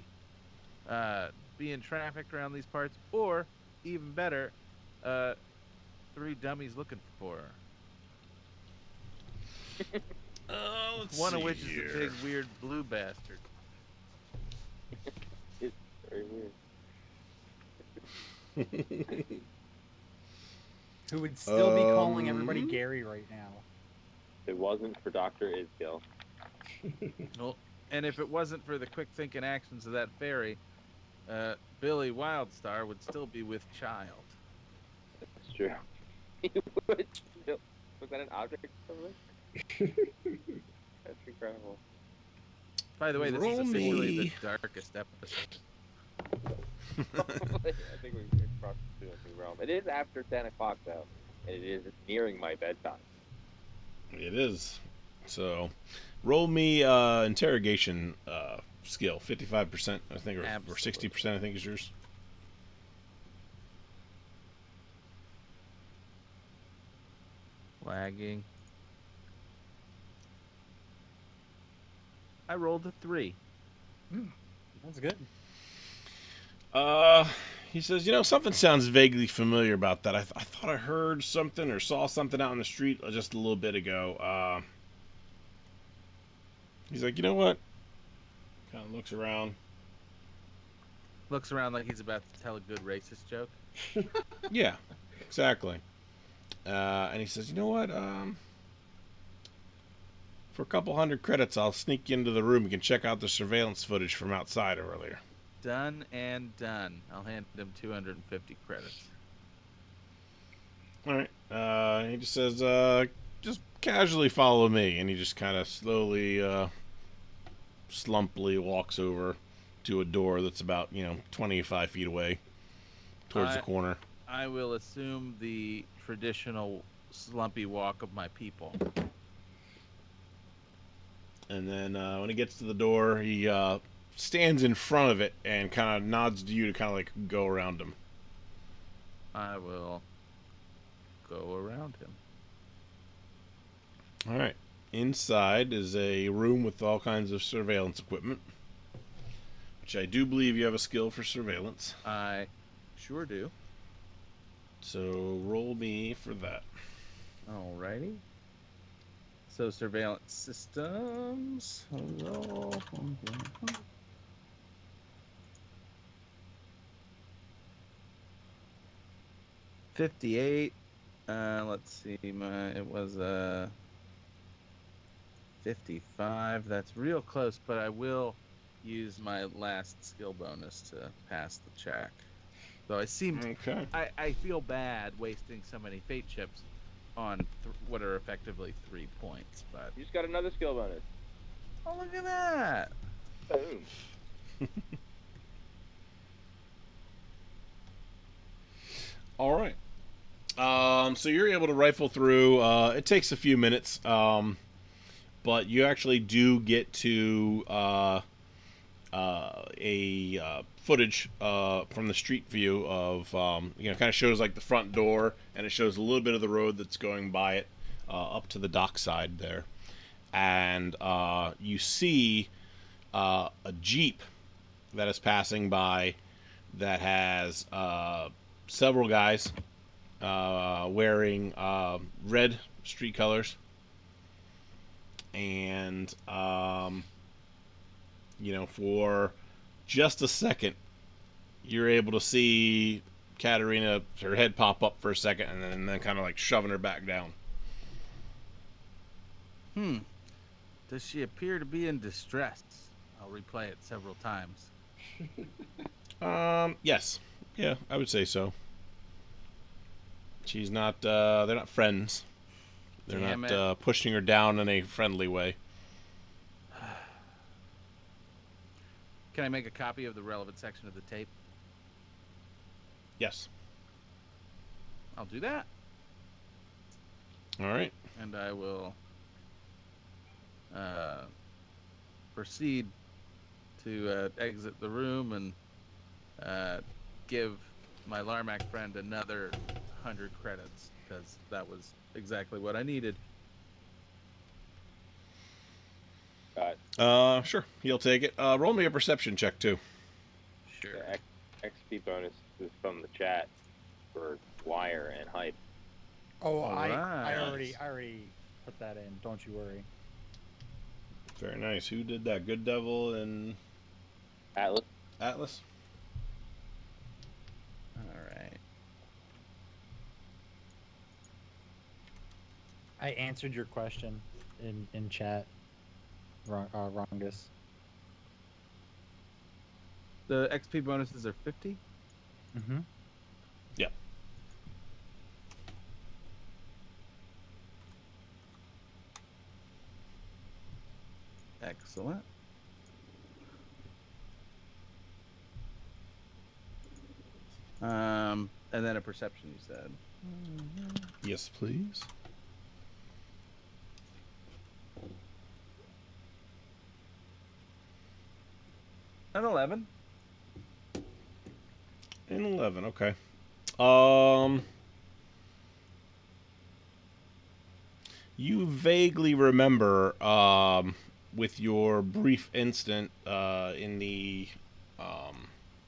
being trafficked around these parts, or even better, 3 dummies looking for her. Let's One of see which is a here. big weird blue bastard. It's very weird. Who would still be calling everybody Gary right now. If it wasn't for Dr. Isgill. Well, and if it wasn't for the quick thinking actions of that fairy, Billy Wildstar would still be with child. That's true. He would still. Was that an object or something? That's incredible. By the way, this Roll is officially me. the darkest episode. I think we crossed into a new realm. It is after 10 o'clock, though, and it is nearing my bedtime. It is. So, roll me interrogation skill. 55%, I think, or Absolutely. 60%, I think is yours. Lagging. I rolled a 3. That's good. He says, something sounds vaguely familiar about that. I thought I heard something or saw something out in the street just a little bit ago. He's like, you know what? Kind of looks around. Looks around like he's about to tell a good racist joke. Yeah, exactly. And he says, you know what? For a couple hundred credits, I'll sneak you into the room. You can check out the surveillance footage from outside earlier. Done and done. I'll hand him 250 credits. All right. He just says, just casually follow me. And he just kind of slowly, slumpily walks over to a door that's about, 25 feet away towards the corner. I will assume the traditional slumpy walk of my people. And then when he gets to the door, he stands in front of it and kind of nods to you to kind of like go around him. I will go around him. All right. Inside is a room with all kinds of surveillance equipment, which I do believe you have a skill for surveillance. I sure do. So roll me for that. Alrighty. So surveillance systems. Roll. 58. Let's see. It was 55. That's real close, but I will use my last skill bonus to pass the check. So Okay. I feel bad wasting so many fate chips on what are effectively 3 points, but You just got another skill bonus. oh, look at that. Boom. All right. So you're able to rifle through. It takes a few minutes, but you actually do get to a footage from the street view of kind of shows like the front door, and it shows a little bit of the road that's going by it up to the dockside there, and you see a Jeep that is passing by that has several guys wearing red street colors, and for just a second, you're able to see Katerina, her head pop up for a second, and then kind of like shoving her back down. Does she appear to be in distress? I'll replay it several times. Yes, yeah, I would say so. She's not. They're not friends. They're Damn not pushing her down in a friendly way. Can I make a copy of the relevant section of the tape? Yes. I'll do that. All right. And I will proceed to exit the room and give my Larmac friend another 100 credits, because that was exactly what I needed. Sure. He'll take it. Roll me a perception check too. Sure. The XP bonus is from the chat for wire and hype. Oh, All I right. already put that in. Don't you worry. Very nice. Who did that? Good Devil and Atlas. Atlas? All right. I answered your question in chat, Rongus. The XP bonuses are 50? Mm-hmm. Yep. Excellent. And then a perception, you said. Yes, please. An 11. An 11, okay. You vaguely remember, with your brief instant in the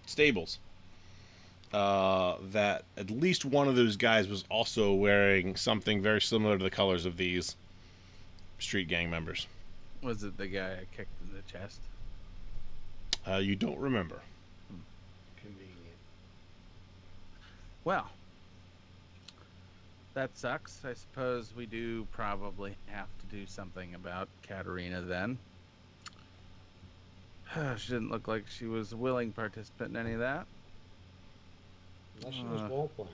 stables, that at least one of those guys was also wearing something very similar to the colors of these street gang members. Was it the guy I kicked in the chest? You don't remember. Convenient. Well, that sucks. I suppose we do probably have to do something about Katerina then. She didn't look like she was a willing participant in any of that. Unless she was role playing.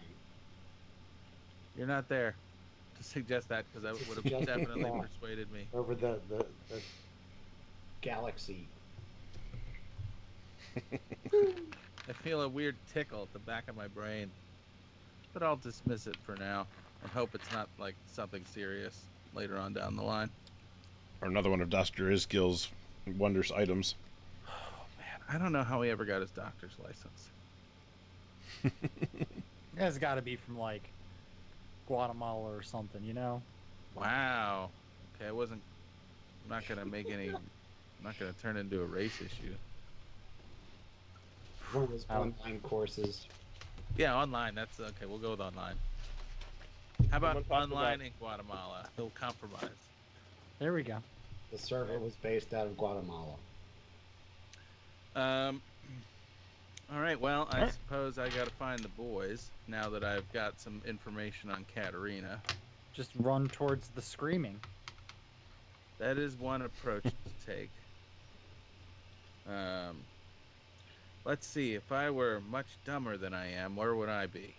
You're not there to suggest that, because that would have Suggest definitely that. persuaded me. Over the galaxy. I feel a weird tickle at the back of my brain, but I'll dismiss it for now and hope it's not like something serious later on down the line. Or another one of Dr. Iskill's wondrous items. Oh man, I don't know how he ever got his doctor's license. It's got to be from like Guatemala or something, you know. Wow. Okay, I'm not gonna make any. I'm not gonna turn into a race issue. One of those online courses. Yeah, online. That's okay. We'll go with online. How about online in Guatemala? He'll compromise. There we go. The server was based out of Guatemala. All right. Well, I suppose I got to find the boys now that I've got some information on Katerina. Just run towards the screaming. That is one approach to take. Let's see. If I were much dumber than I am, where would I be?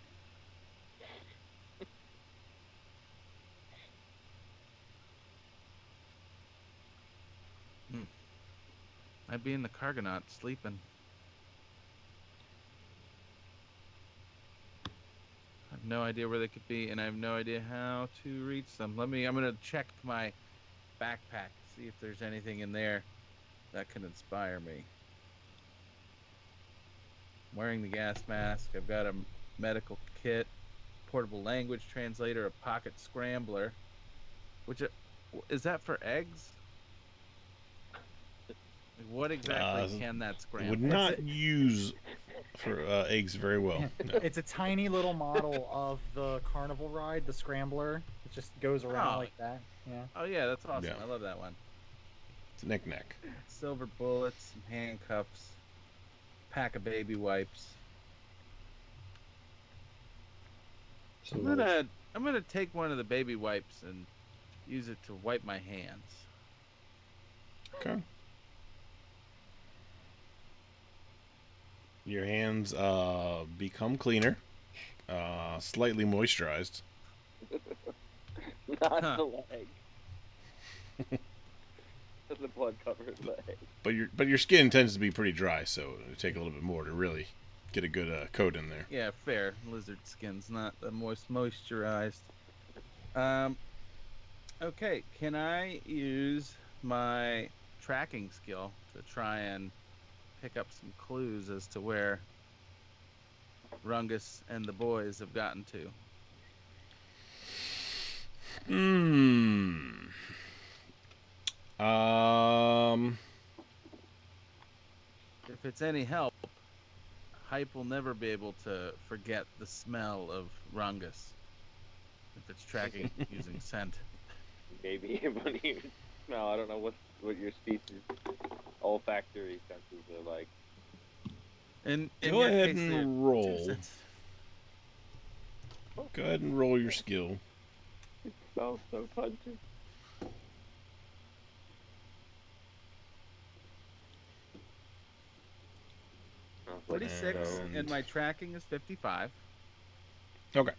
I'd be in the Cargonaut sleeping. I have no idea where they could be, and I have no idea how to reach them. I'm gonna check my backpack, see if there's anything in there that can inspire me. I'm wearing the gas mask. I've got a medical kit, portable language translator, a pocket scrambler. Which is that for eggs? Like, what exactly can that scramble? Would not use for eggs very well. No. It's a tiny little model of the carnival ride, the scrambler. It just goes around like that. Yeah. Oh yeah, that's awesome. Yeah. I love that one. It's a knick-knack. Silver bullets, some handcuffs, pack of baby wipes. I'm gonna take one of the baby wipes and use it to wipe my hands. Okay. Your hands become cleaner, slightly moisturized. Not the leg. The blood covered leg. But your skin tends to be pretty dry, so it'll take a little bit more to really get a good coat in there. Yeah, fair. Lizard skin's not the most moisturized. Okay, can I use my tracking skill to try and pick up some clues as to where Rungus and the boys have gotten to? Hmm. Um. If it's any help, Hype will never be able to forget the smell of Rungus if it's tracking using scent. Maybe, but even smell. I don't know what your species olfactory senses are like. In Go your ahead case, they're and too roll. sensitive. Go ahead and roll your skill. It smells so pungent. Smells like 46, stone. and my tracking is 55. Okay.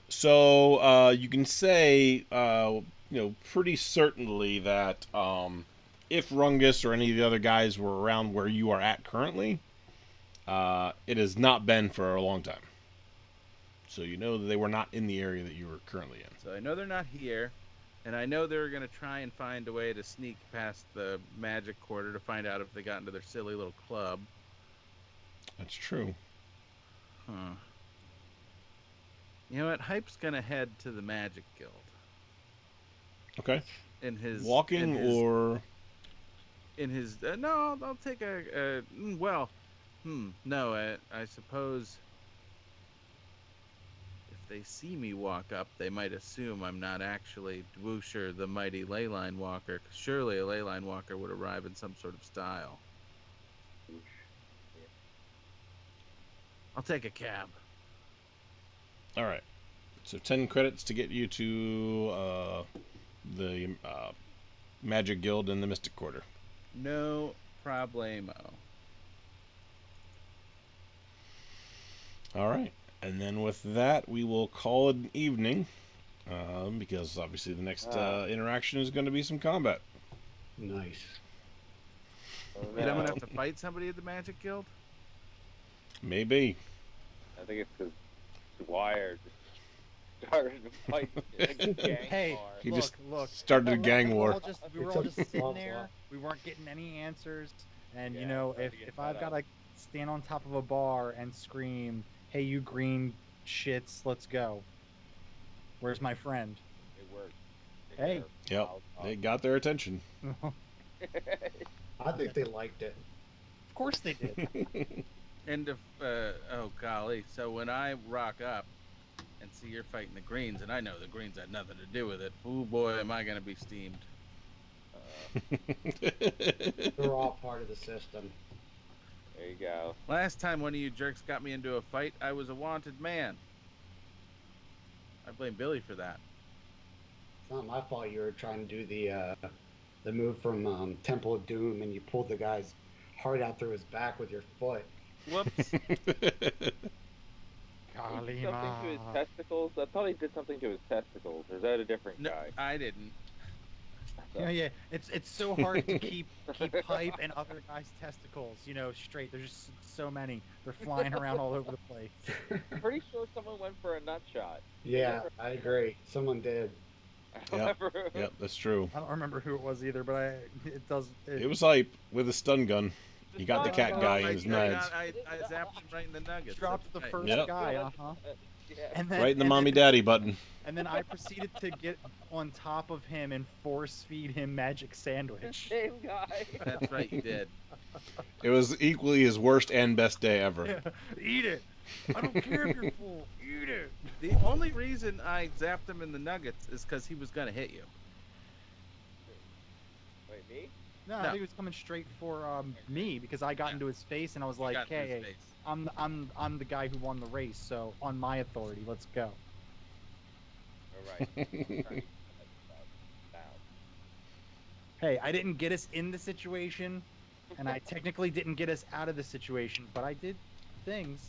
So you can say, pretty certainly that if Rungus or any of the other guys were around where you are at currently, it has not been for a long time. So you know that they were not in the area that you were currently in. So I know they're not here, and I know they're going to try and find a way to sneak past the magic quarter to find out if they got into their silly little club. That's true. Huh. You know what? Hype's going to head to the Magic Guild. Okay. In his Walking or no, I'll take no, I suppose if they see me walk up, they might assume I'm not actually Dwoosher, the mighty leyline walker. 'Cause surely a leyline walker would arrive in some sort of style. I'll take a cab. all right. So 10 credits to get you to the Magic Guild in the Mystic Quarter. No problemo. All right. And then with that, we will call it an evening, because obviously the next interaction is going to be some combat. Nice. Oh, Wait, I'm no. gonna have to fight somebody at the Magic Guild? Maybe. I think it's because Dwyer just started a fight like a gang Hey, war. He look, just look. started a gang We were war. all just we were It's all a just sitting blood there. swap. We weren't getting any answers. And Yeah, trying to get if fed I've up. gotta stand on top of a bar and scream, "Hey, you green shits, let's go. Where's my friend?" It worked. Hey. Yep. They got their attention. Of I think they liked it. course they did. And if oh golly, so when I rock up and see you're fighting the greens, and I know the greens had nothing to do with it, oh boy, am I gonna be steamed. They're all part of the system. There you go. Last time one of you jerks got me into a fight, I was a wanted man. I blame Billy for that. It's not my fault you were trying to do the move from Temple of Doom and you pulled the guy's heart out through his back with your foot. Whoops. He did something to his Kalima. testicles. I thought he did something to his testicles. Or is that a different No, guy? I didn't. Yeah. It's so hard to keep Hype and other guys' testicles, straight. There's just so many. They're flying around all over the place. I'm pretty sure someone went for a nut shot. Yeah, I agree. Someone did. I don't Yep. remember. Yep, that's true. I don't remember who it was either, but it does. It was Hype with a stun gun. He got the stun cat gun. guy in I, his I, nuts. I, I zapped him right in the nuggets. Dropped That's the right. first Yep. guy, Yeah. Right in the mommy daddy button. And then I proceeded to get on top of him and force feed him magic sandwich. Same guy. That's right, you did. It was equally his worst and best day ever. Eat it. I don't care if you're full. Eat it. The only reason I zapped him in the nuggets is because he was gonna hit you. Wait, me? No, I No. think he was coming straight for me because I got Yeah. into his face and I was You like, got in his "Hey, face. I'm the guy who won the race, so on my authority, let's go." All right. Hey, I didn't get us in the situation, and I technically didn't get us out of the situation, but I did things.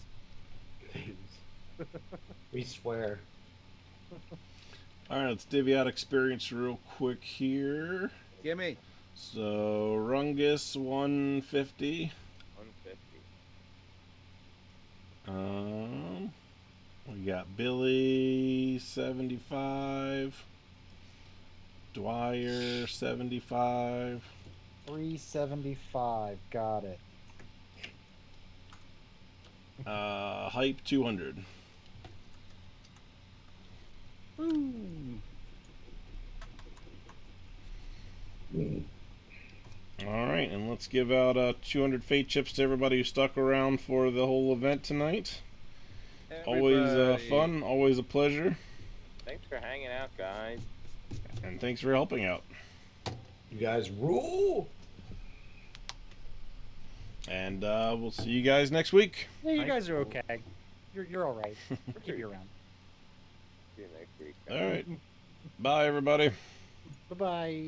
We swear. All right, let's divvy out experience real quick here. Gimme. So Rungus 150. 150. We got Billy 75. Dwyer 75. 375. Got it. Hype 200. All right, and let's give out 200 fate chips to everybody who stuck around for the whole event tonight. Always Everybody. fun, always a pleasure, Thanks for hanging out, guys. and thanks for helping out. You guys rule. And we'll see you guys next week. Yeah, you guys are okay. You're all right. We'll keep you around. See you next week. All right. Bye, everybody. Bye-bye.